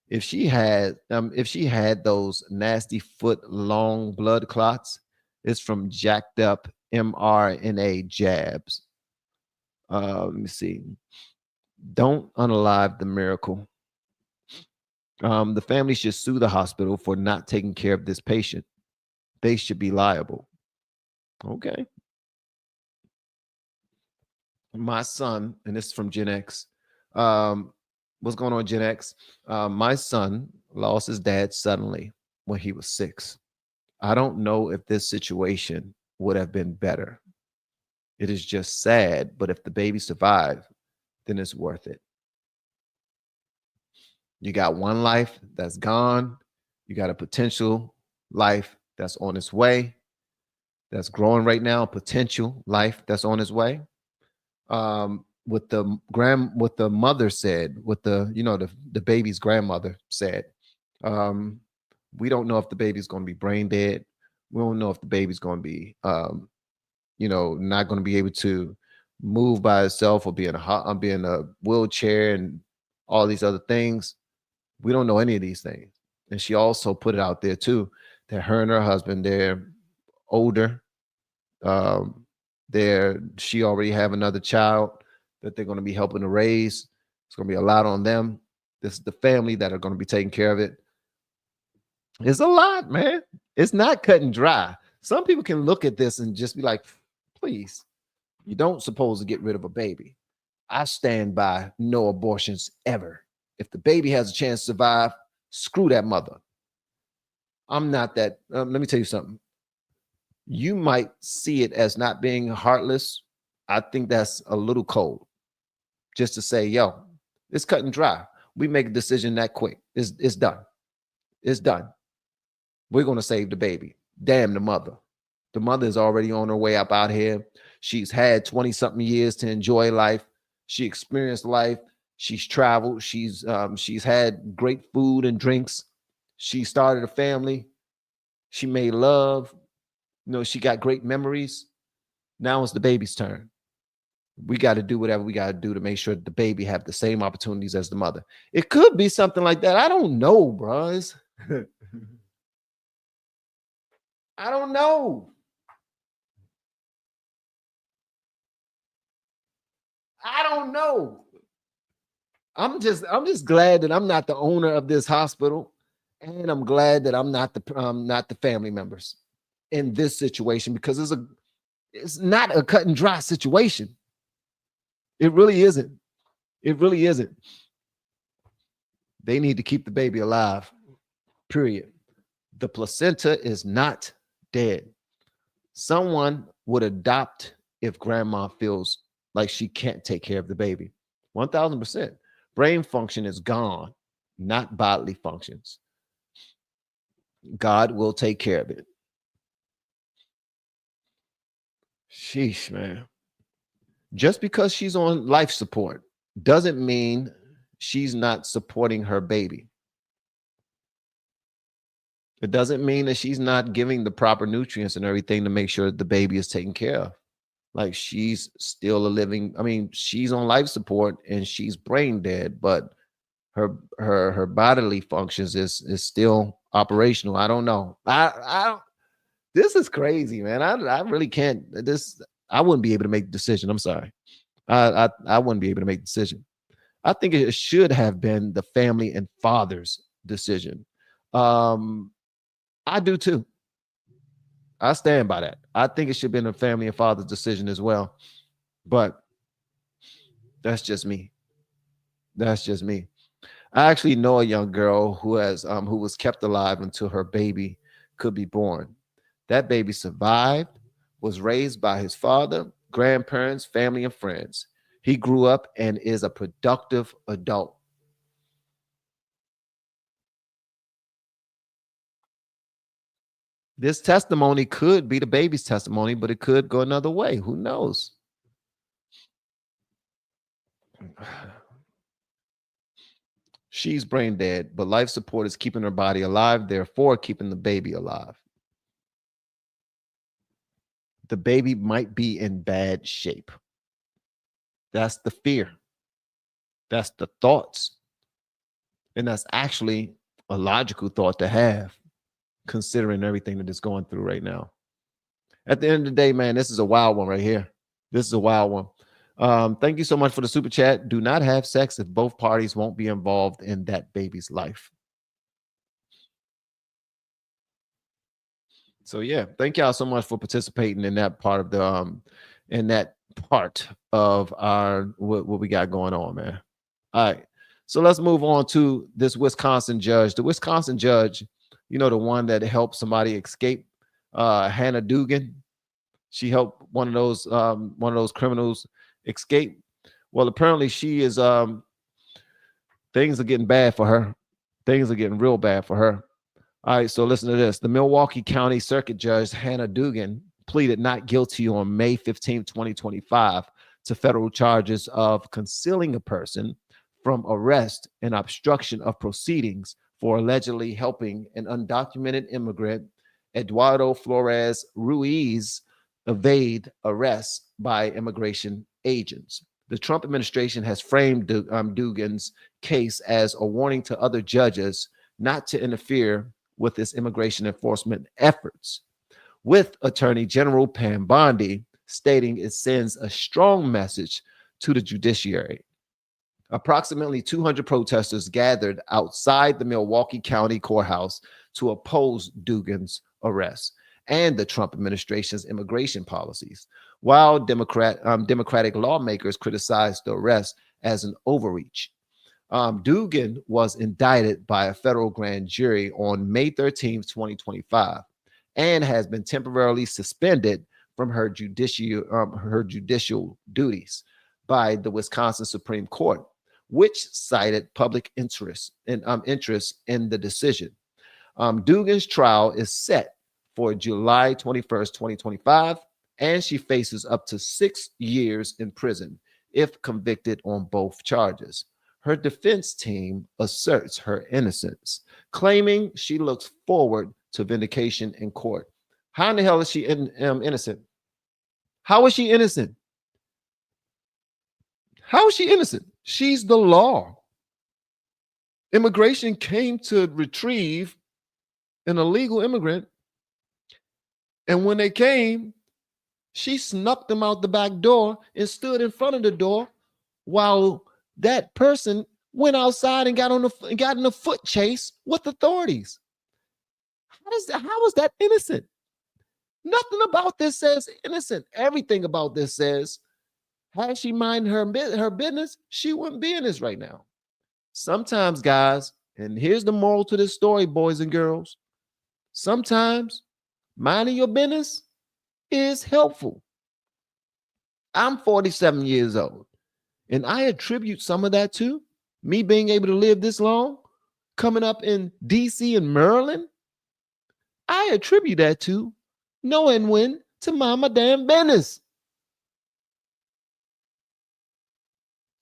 If she had those nasty foot-long blood clots, it's from jacked up mRNA jabs. Let me see. Don't unalive the miracle. The family should sue the hospital for not taking care of this patient. They should be liable. Okay. My son, and this is from Gen X. What's going on, Gen X? My son lost his dad suddenly when he was 6. I don't know if this situation would have been better. It is just sad, but if the baby survived, then it's worth it. You got one life that's gone. You got a potential life that's on its way, that's growing right now, potential life that's on its way. What the mother said, what the baby's grandmother said, we don't know if the baby's going to be brain dead. We don't know if the baby's going to be not going to be able to move by itself or be in a wheelchair and all these other things. We don't know any of these things. And she also put it out there too that her and her husband, they're older. She already have another child that they're going to be helping to raise. It's going to be a lot on them. This is the family that are going to be taking care of it. It's a lot, man. It's not cut and dry. Some people can look at this and just be like, please, you don't suppose to get rid of a baby. I stand by no abortions ever. If the baby has a chance to survive, screw that mother. I'm not that. Let me tell you something. You might see it as not being heartless. I think that's a little cold. Just to say, yo, it's cut and dry. We make a decision that quick. It's done. It's done. We're going to save the baby. Damn the mother. The mother is already on her way up out here. She's had 20-something years to enjoy life. She experienced life. She's traveled. She's had great food and drinks. She started a family. She made love. She got great memories. Now it's the baby's turn. We got to do whatever we got to do to make sure that the baby have the same opportunities as the mother. It could be something like that. I don't know, bros. I don't know. I don't know. I'm just glad that I'm not the owner of this hospital, and I'm glad that I'm not the family members in this situation, because it's not a cut and dry situation. It really isn't. It really isn't. They need to keep the baby alive. Period. The placenta is not dead. Someone would adopt if grandma feels like she can't take care of the baby. 1000%. Brain function is gone, not bodily functions. God will take care of it. Sheesh, man. Just because she's on life support doesn't mean she's not supporting her baby. It doesn't mean that she's not giving the proper nutrients and everything to make sure that the baby is taken care of. Like, she's still a living, I mean, she's on life support and she's brain dead, but her bodily functions is still operational. I don't know. This is crazy, man. I really can't. I wouldn't be able to make the decision. I'm sorry. I wouldn't be able to make the decision. I think it should have been the family and father's decision. I do too. I stand by that. I think it should have been a family and father's decision as well. But that's just me. That's just me. I actually know a young girl who was kept alive until her baby could be born. That baby survived, was raised by his father, grandparents, family, and friends. He grew up and is a productive adult. This testimony could be the baby's testimony, but it could go another way. Who knows? She's brain dead, but life support is keeping her body alive, therefore keeping the baby alive. The baby might be in bad shape. That's the fear. That's the thoughts. And that's actually a logical thought to have, considering everything that is going through right now. At the end of the day, man, this is a wild one right here. This is a wild one. Thank you so much for the super chat. Do not have sex if both parties won't be involved in that baby's life. So yeah, thank y'all so much for participating in that part of our what we got going on, man. All right, so let's move on to this Wisconsin judge. The Wisconsin judge, you know, the one that helped somebody escape, Hannah Dugan. She helped one of those criminals escape. Well, apparently she is things are getting bad for her. Things are getting real bad for her. All right, so listen to this. The Milwaukee County Circuit Judge Hannah Dugan pleaded not guilty on May 15, 2025 to federal charges of concealing a person from arrest and obstruction of proceedings for allegedly helping an undocumented immigrant, Eduardo Flores Ruiz, evade arrest by immigration agents. The Trump administration has framed Dugan's case as a warning to other judges not to interfere with its immigration enforcement efforts, with Attorney General Pam Bondi stating it sends a strong message to the judiciary. Approximately 200 protesters gathered outside the Milwaukee County Courthouse to oppose Dugan's arrest and the Trump administration's immigration policies, while Democratic lawmakers criticized the arrest as an overreach. Dugan was indicted by a federal grand jury on May 13, 2025, and has been temporarily suspended from her judicial duties by the Wisconsin Supreme Court, which cited public interest in the decision. Dugan's trial is set for July 21st, 2025, and she faces up to 6 years in prison if convicted on both charges. Her defense team asserts her innocence, claiming she looks forward to vindication in court. How in the hell is she innocent? How is she innocent? How is she innocent? She's the law. Immigration came to retrieve an illegal immigrant, and when they came, she snuck them out the back door and stood in front of the door while that person went outside and got in a foot chase with authorities. How is that innocent? Nothing about this says innocent. Everything about this says, had she minded her business, she wouldn't be in this right now. Sometimes, guys, and here's the moral to this story, boys and girls. Sometimes minding your business is helpful. I'm 47 years old, and I attribute some of that to me being able to live this long, coming up in DC and Maryland. I attribute that to knowing when to mind my damn business.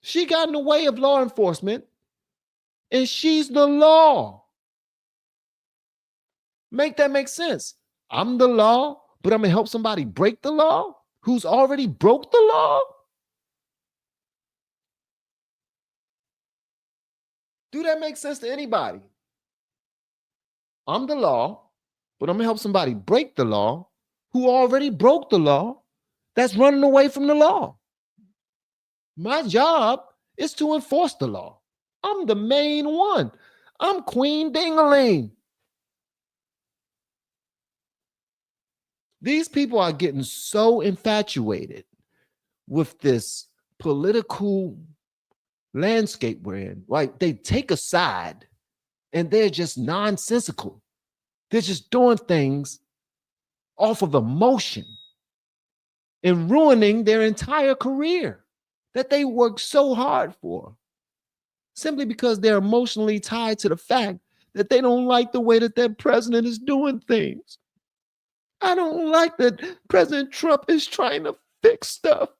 She got in the way of law enforcement, and she's the law. Make that make sense? I'm the law, but I'm going to help somebody break the law who's already broke the law? Do that make sense to anybody? I'm the law, but I'm going to help somebody break the law who already broke the law that's running away from the law. My job is to enforce the law. I'm the main one. I'm Queen Ding-a-ling. These people are getting so infatuated with this political landscape we're in. Like, they take a side and they're just nonsensical. They're just doing things off of emotion and ruining their entire career that they worked so hard for, simply because they're emotionally tied to the fact that they don't like the way that their president is doing things. I don't like that President Trump is trying to fix stuff.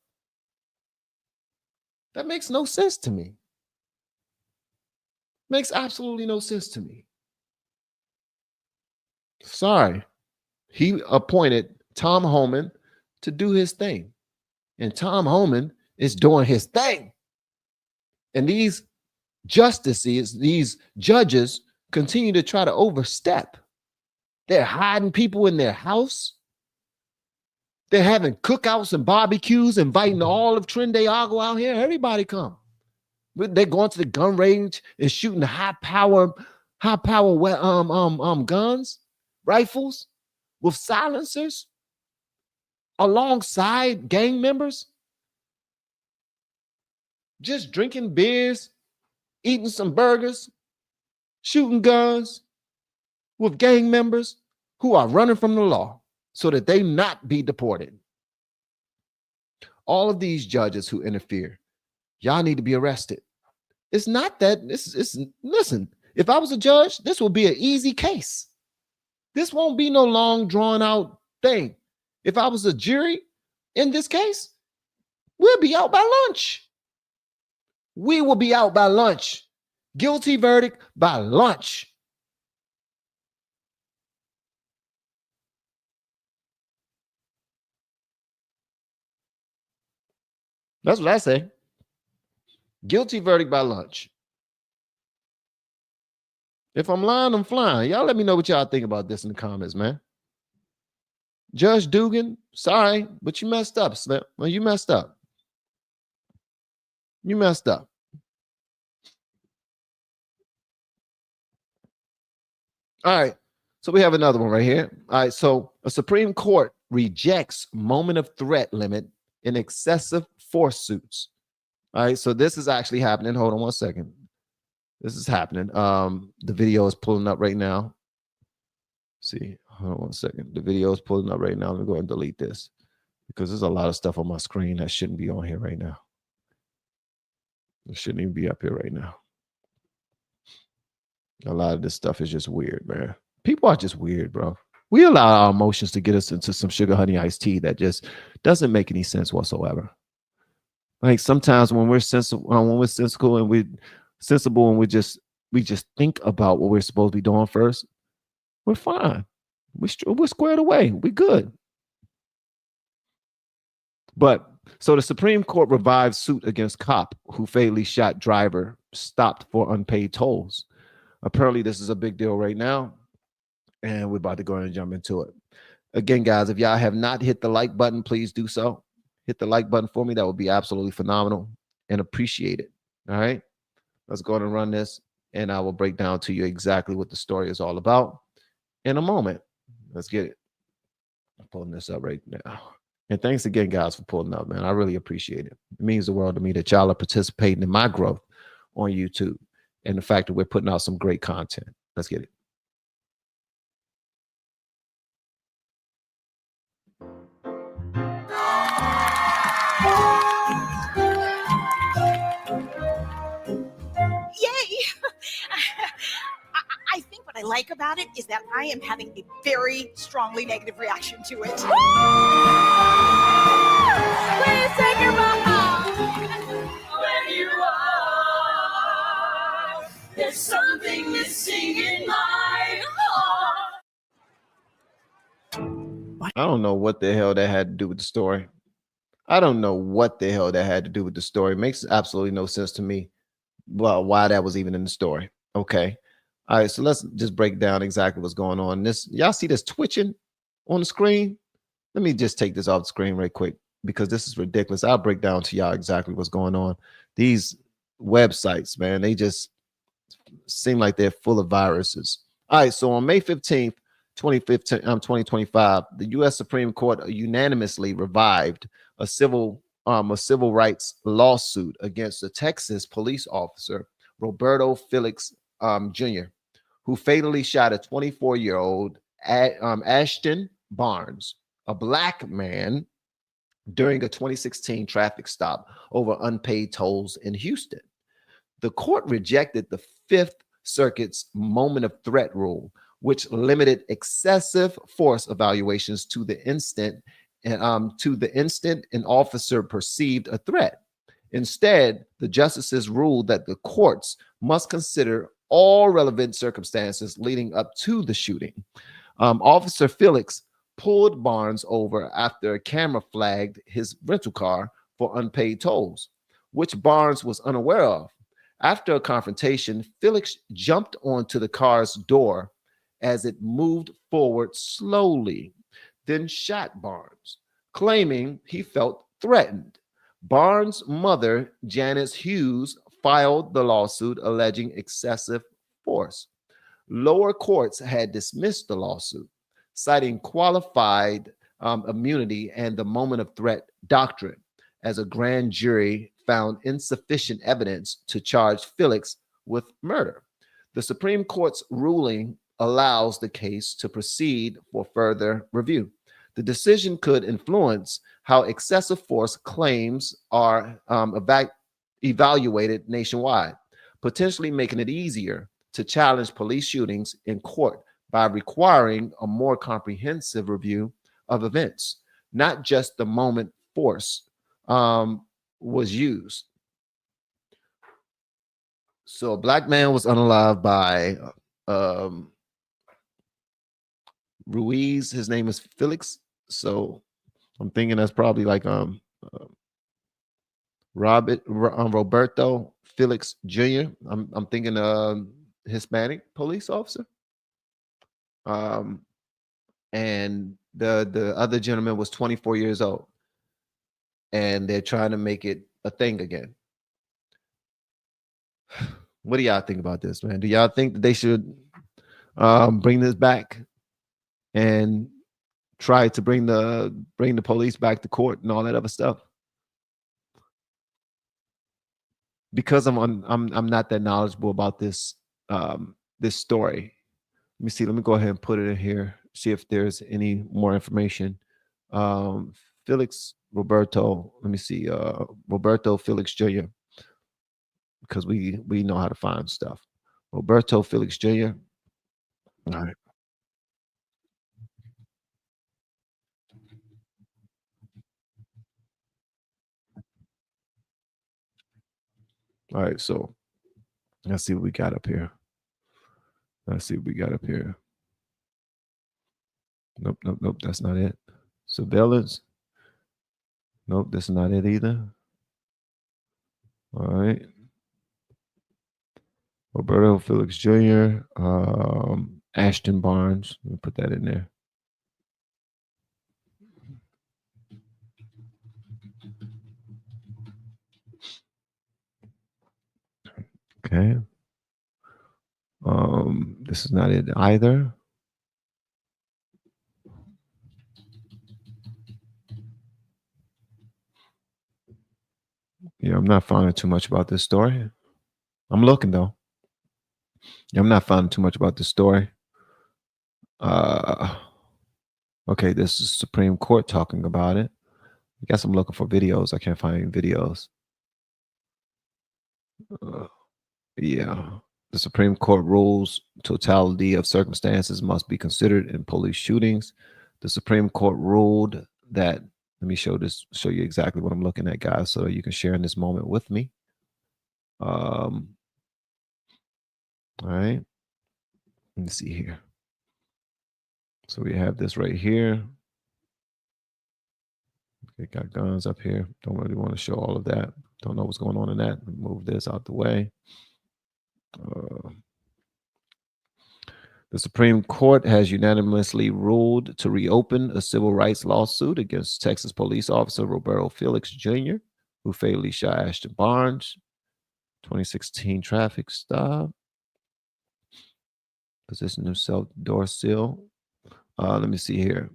That makes no sense to me. Makes absolutely no sense to me. Sorry. He appointed Tom Homan to do his thing. And Tom Homan is doing his thing. And these justices, these judges, continue to try to overstep. They're hiding people in their house. They're having cookouts and barbecues, inviting all of Trinidad out here. Everybody come. They're going to the gun range and shooting the high power guns, rifles with silencers alongside gang members. Just drinking beers, eating some burgers, shooting guns with gang members who are running from the law so that they not be deported. All of these judges who interfere, y'all need to be arrested. It's not that, listen, if I was a judge, this would be an easy case. This won't be no long drawn out thing. If I was a jury in this case, we'll be out by lunch. We will be out by lunch. Guilty verdict by lunch. That's what I say. Guilty verdict by lunch. If I'm lying, I'm flying. Y'all let me know what y'all think about this in the comments, man. Judge Dugan, sorry, but you messed up, Slim. Well, you messed up. You messed up. All right. So we have another one right here. All right. So a Supreme Court rejects moment of threat limit in excessive force suits. All right. So this is actually happening. Hold on one second. This is happening. The video is pulling up right now. Let's see. Hold on one second. The video is pulling up right now. Let me go ahead and delete this because there's a lot of stuff on my screen that shouldn't be on here right now. It shouldn't even be up here right now. A lot of this stuff is just weird, man. People are just weird, bro. We allow our emotions to get us into some sugar honey iced tea that just doesn't make any sense whatsoever. Like sometimes when we're sensible and we just think about what we're supposed to be doing first, we're fine. We're squared away. We're good. But So the Supreme Court revived suit against cop who fatally shot driver stopped for unpaid tolls. Apparently, this is a big deal right now, and we're about to go ahead and jump into it. Again, guys, if y'all have not hit the like button, please do so. Hit the like button for me. That would be absolutely phenomenal and appreciate it. All right, let's go ahead and run this, and I will break down to you exactly what the story is all about in a moment. Let's get it. I'm pulling this up right now. And thanks again, guys, for pulling up, man. I really appreciate it. It means the world to me that y'all are participating in my growth on YouTube and the fact that we're putting out some great content. Let's get it. Yay! I think what I like about it is that I am having a very strongly negative reaction to it. Please take your mom where you are. There's something missing in my heart. I don't know what the hell that had to do with the story. I don't know what the hell that had to do with the story. It makes absolutely no sense to me. Well, why that was even in the story. Okay. All right. So let's just break down exactly what's going on. This, y'all see this twitching on the screen? Let me just take this off the screen right quick because this is ridiculous. I'll break down to y'all exactly what's going on. These websites, man, they just seem like they're full of viruses. All right. So on May 15th, 2025, the U.S. Supreme Court unanimously revived a civil rights lawsuit against a Texas police officer, Roberto Felix Jr., who fatally shot a 24-year-old Ashton Barnes, a black man, during a 2016 traffic stop over unpaid tolls in Houston. The court rejected the Fifth Circuit's moment of threat rule, which limited excessive force evaluations to the instant an officer perceived a threat. Instead, the justices ruled that the courts must consider all relevant circumstances leading up to the shooting. Officer Felix pulled Barnes over after a camera flagged his rental car for unpaid tolls, which Barnes was unaware of. After a confrontation, Felix jumped onto the car's door as it moved forward slowly, then shot Barnes, claiming he felt threatened. Barnes' mother, Janice Hughes, filed the lawsuit alleging excessive force. Lower courts had dismissed the lawsuit, citing qualified immunity and the moment of threat doctrine, as a grand jury found insufficient evidence to charge Felix with murder. The Supreme Court's ruling allows the case to proceed for further review. The decision could influence how excessive force claims are evaluated nationwide, potentially making it easier to challenge police shootings in court by requiring a more comprehensive review of events, not just the moment force was used. So a black man was unalived by Ruiz. His name is Felix. So I'm thinking that's probably like Roberto Felix Jr. I'm thinking Hispanic police officer. And the other gentleman was 24 years old. And they're trying to make it a thing again. What do y'all think about this, man? Do y'all think that they should bring this back and try to bring the police back to court and all that other stuff? Because I'm not that knowledgeable about this this story. Let me see. Let me go ahead and put it in here. See if there's any more information. Felix Roberto. Let me see. Roberto Felix Jr. Because we know how to find stuff. Roberto Felix Jr. All right. All right, so let's see what we got up here. Let's see what we got up here. Nope, that's not it. Surveillance. Nope, this is not it either. All right. Roberto Felix Jr., Ashton Barnes. Let me put that in there. Okay. This is not it either. Yeah, I'm not finding too much about this story. I'm looking though. I'm not finding too much about this story. Okay, this is Supreme Court talking about it. I guess I'm looking for videos. I can't find any videos. Yeah. The Supreme Court rules totality of circumstances must be considered in police shootings. The Supreme Court ruled that, let me show you exactly what I'm looking at, guys, so you can share in this moment with me. All right. Let me see here. So we have this right here. Okay, got guns up here. Don't really want to show all of that. Don't know what's going on in that. Move this out the way. The Supreme Court has unanimously ruled to reopen a civil rights lawsuit against Texas police officer Roberto Felix Jr., who fatally shot Ashton Barnes. 2016 traffic stop. Positioned himself door sill. Let me see here.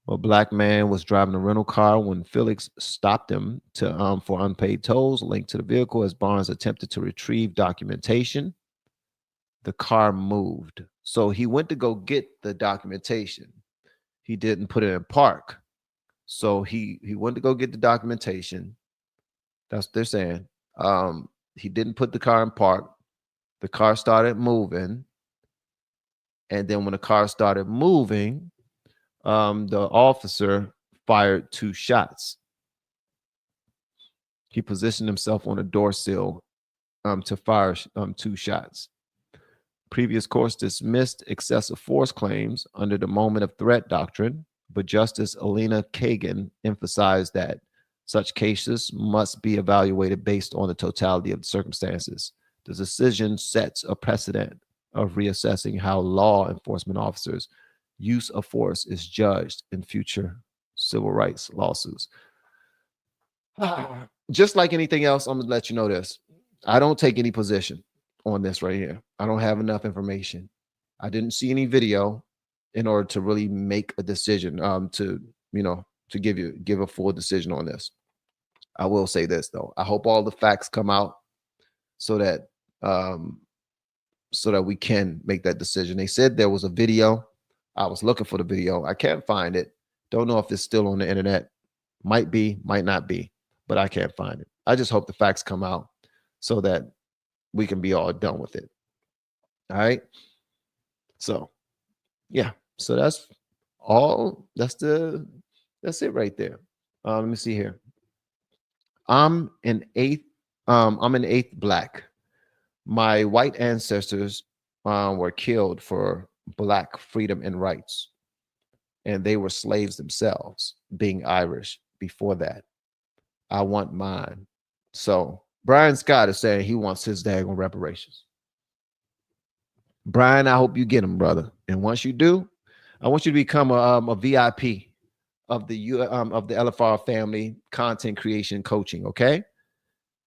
A black man was driving a rental car when Felix stopped him for unpaid tolls linked to the vehicle as Barnes attempted to retrieve documentation. The car moved. So he went to go get the documentation. He didn't put it in park. So he went to go get the documentation. That's what they're saying. He didn't put the car in park. The car started moving. And then when the car started moving, the officer fired 2 shots. He positioned himself on a door sill to fire 2 shots. Previous courts dismissed excessive force claims under the moment of threat doctrine, but Justice Alina Kagan emphasized that such cases must be evaluated based on the totality of the circumstances. The decision sets a precedent of reassessing how law enforcement officers' use of force is judged in future civil rights lawsuits. Just like anything else, I'm gonna let you know this. I don't take any position on this right here. I don't have enough information. I didn't see any video in order to really make a decision, to give a full decision on this. I will say this though. I hope all the facts come out so that we can make that decision. They said there was a video. I was looking for the video. I can't find it. Don't know if it's still on the internet. Might be, might not be, but I can't find it. I just hope the facts come out so that we can be all done with it. All right. So yeah. So that's all. That's it right there. Let me see here. I'm an eighth Black. My white ancestors were killed for Black freedom and rights, and they were slaves themselves, being Irish before that. I want mine. So Brian Scott is saying he wants his daggone reparations. Brian, I hope you get them, brother. And once you do, I want you to become a VIP of the LFR family content creation coaching. Okay.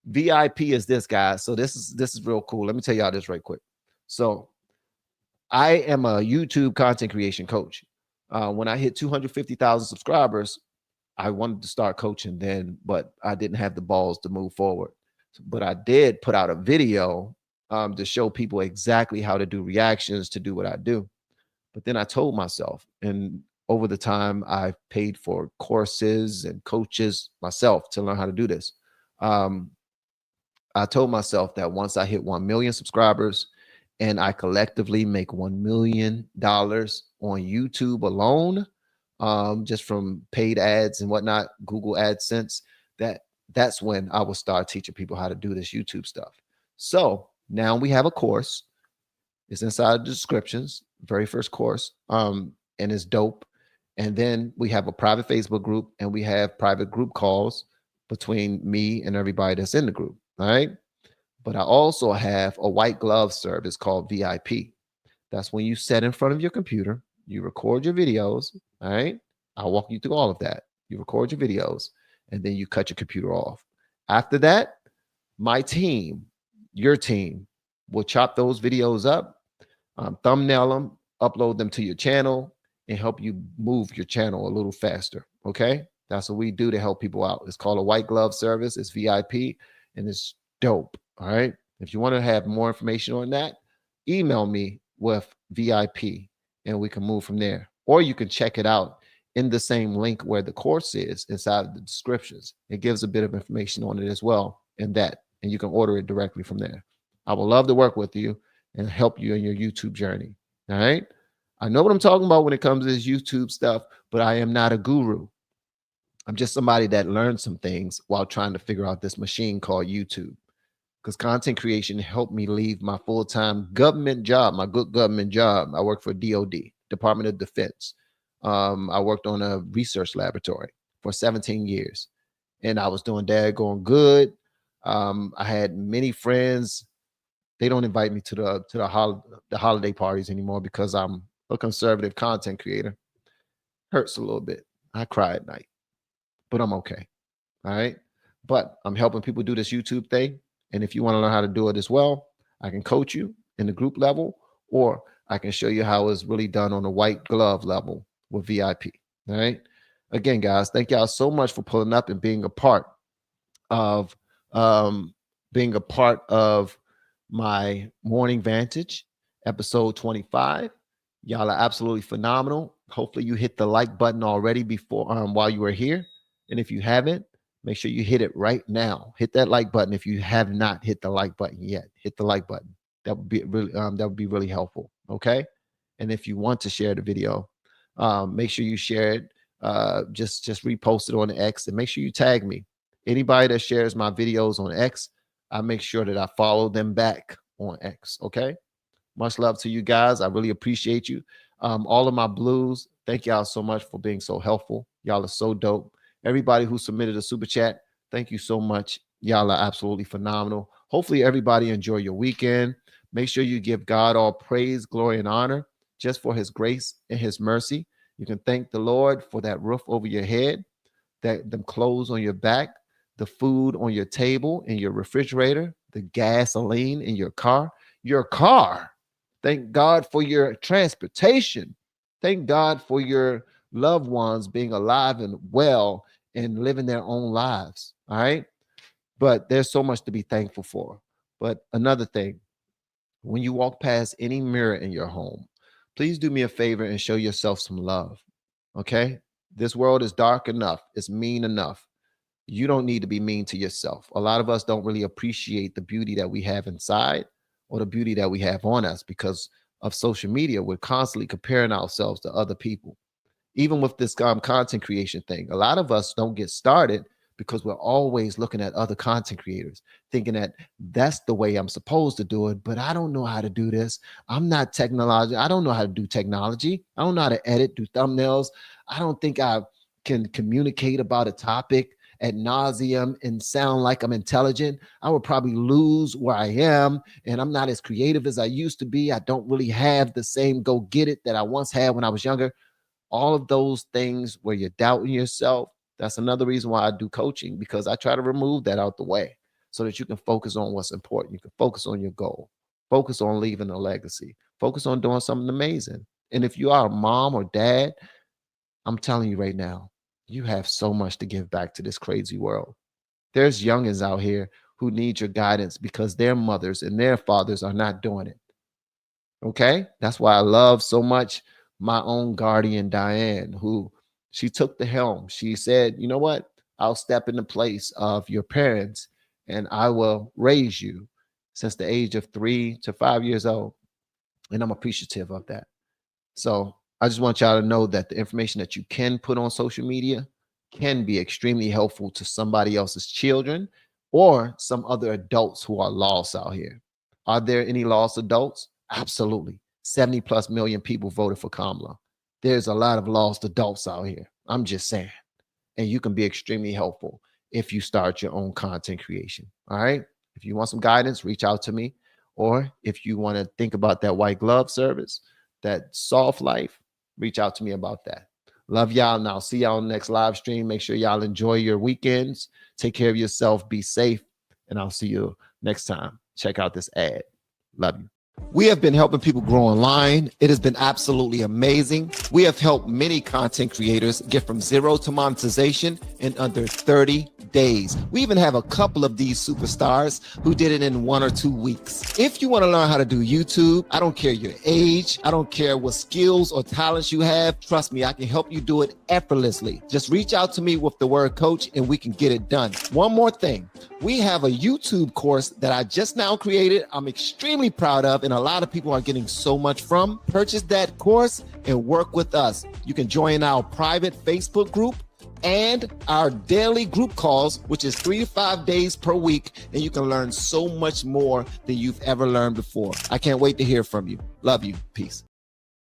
VIP is this, guy. So this is real cool. Let me tell y'all this right quick. So I am a YouTube content creation coach. When I hit 250,000 subscribers, I wanted to start coaching then, but I didn't have the balls to move forward. But I did put out a video to show people exactly how to do reactions, to do what I do. But then I told myself, and over the time, I've paid for courses and coaches myself to learn how to do this. I told myself that once I hit 1 million subscribers and I collectively make $1 million on YouTube alone, just from paid ads and whatnot, Google AdSense, that's when I will start teaching people how to do this YouTube stuff. So now we have a course. It's inside the descriptions, very first course, and it's dope. And then we have a private Facebook group, and we have private group calls between me and everybody that's in the group. All right. But I also have a white glove service called VIP. That's when you sit in front of your computer, you record your videos. All right. I'll walk you through all of that. You record your videos, and then you cut your computer off. After that, my team, your team, will chop those videos up, thumbnail them, upload them to your channel, and help you move your channel a little faster. Okay. That's what we do to help people out. It's called a white glove service. It's VIP, and it's dope. All right. If you want to have more information on that, email me with VIP and we can move from there. Or you can check it out in the same link where the course is inside of the descriptions. It gives a bit of information on it as well in that, and you can order it directly from there. I would love to work with you and help you in your YouTube journey. All right. I know what I'm talking about when it comes to this YouTube stuff, but I am not a guru. I'm just somebody that learned some things while trying to figure out this machine called YouTube. Because content creation helped me leave my full-time government job, my good government job. I work for DOD, Department of Defense. I worked on a research laboratory for 17 years, and I was doing daggone good. I had many friends. They don't invite me to the holiday parties anymore because I'm a conservative content creator. Hurts a little bit. I cry at night, but I'm okay. All right. But I'm helping people do this YouTube thing. And if you want to learn how to do it as well, I can coach you in the group level, or I can show you how it's really done on the white glove level with VIP. All right. Again, guys, thank y'all so much for pulling up and being a part of my morning Vantage episode 25. Y'all are absolutely phenomenal. Hopefully you hit the like button already before while you were here. And if you haven't, make sure you hit it right now. Hit that like button. If you have not hit the like button yet, hit the like button. That would be really helpful. Okay. And if you want to share the video, make sure you share it. Just repost it on X, and make sure you tag me. Anybody that shares my videos on X, I make sure that I follow them back on X. Okay. Much love to you guys. I really appreciate you. All of my blues, thank y'all so much for being so helpful. Y'all are so dope. Everybody who submitted a super chat, thank you so much. Y'all are absolutely phenomenal. Hopefully everybody enjoy your weekend. Make sure you give God all praise, glory, and honor just for his grace and his mercy. You can thank the Lord for that roof over your head, them clothes on your back, the food on your table, in your refrigerator, the gasoline in your car. Thank God for your transportation. Thank God for your loved ones being alive and well and living their own lives. All right. But there's so much to be thankful for. But another thing, when you walk past any mirror in your home, please do me a favor and show yourself some love. Okay. This world is dark enough. It's mean enough. You don't need to be mean to yourself. A lot of us don't really appreciate the beauty that we have inside or the beauty that we have on us because of social media. We're constantly comparing ourselves to other people. Even with this content creation thing, a lot of us don't get started because we're always looking at other content creators, thinking that that's the way I'm supposed to do it, but I don't know how to do this. I'm not technological. I don't know how to do technology. I don't know how to edit, do thumbnails. I don't think I can communicate about a topic ad nauseum and sound like I'm intelligent. I would probably lose where I am, and I'm not as creative as I used to be. I don't really have the same go get it that I once had when I was younger. All of those things where you're doubting yourself, that's another reason why I do coaching, because I try to remove that out the way so that you can focus on what's important. You can focus on your goal, focus on leaving a legacy, focus on doing something amazing. And if you are a mom or dad, I'm telling you right now, you have so much to give back to this crazy world. There's youngins out here who need your guidance because their mothers and their fathers are not doing it. Okay? That's why I love so much my own guardian, Diane, who she took the helm. She said, you know what? I'll step in the place of your parents and I will raise you since the age of 3 to 5 years old. And I'm appreciative of that. So I just want y'all to know that the information that you can put on social media can be extremely helpful to somebody else's children or some other adults who are lost out here. Are there any lost adults? Absolutely. 70+ million people voted for Kamala. there's a lot of lost adults out here. I'm just saying. And you can be extremely helpful if you start your own content creation. All right. If you want some guidance, reach out to me. Or if you want to think about that white glove service, that soft life, reach out to me about that. Love y'all. And I'll see y'all on the next live stream. Make sure y'all enjoy your weekends. Take care of yourself. Be safe. And I'll see you next time. Check out this ad. Love you. We have been helping people grow online. It has been absolutely amazing. We have helped many content creators get from zero to monetization in under 30 days. We even have a couple of these superstars who did it in 1 or 2 weeks. If you want to learn how to do YouTube, I don't care your age, I don't care what skills or talents you have. Trust me, I can help you do it effortlessly. Just reach out to me with the word coach and we can get it done. One more thing. We have a YouTube course that I just now created. I'm extremely proud of, and a lot of people are getting so much from. Purchase that course and work with us. You can join our private Facebook group and our daily group calls, which is 3 to 5 days per week, and you can learn so much more than you've ever learned before. I can't wait to hear from you. Love you. Peace.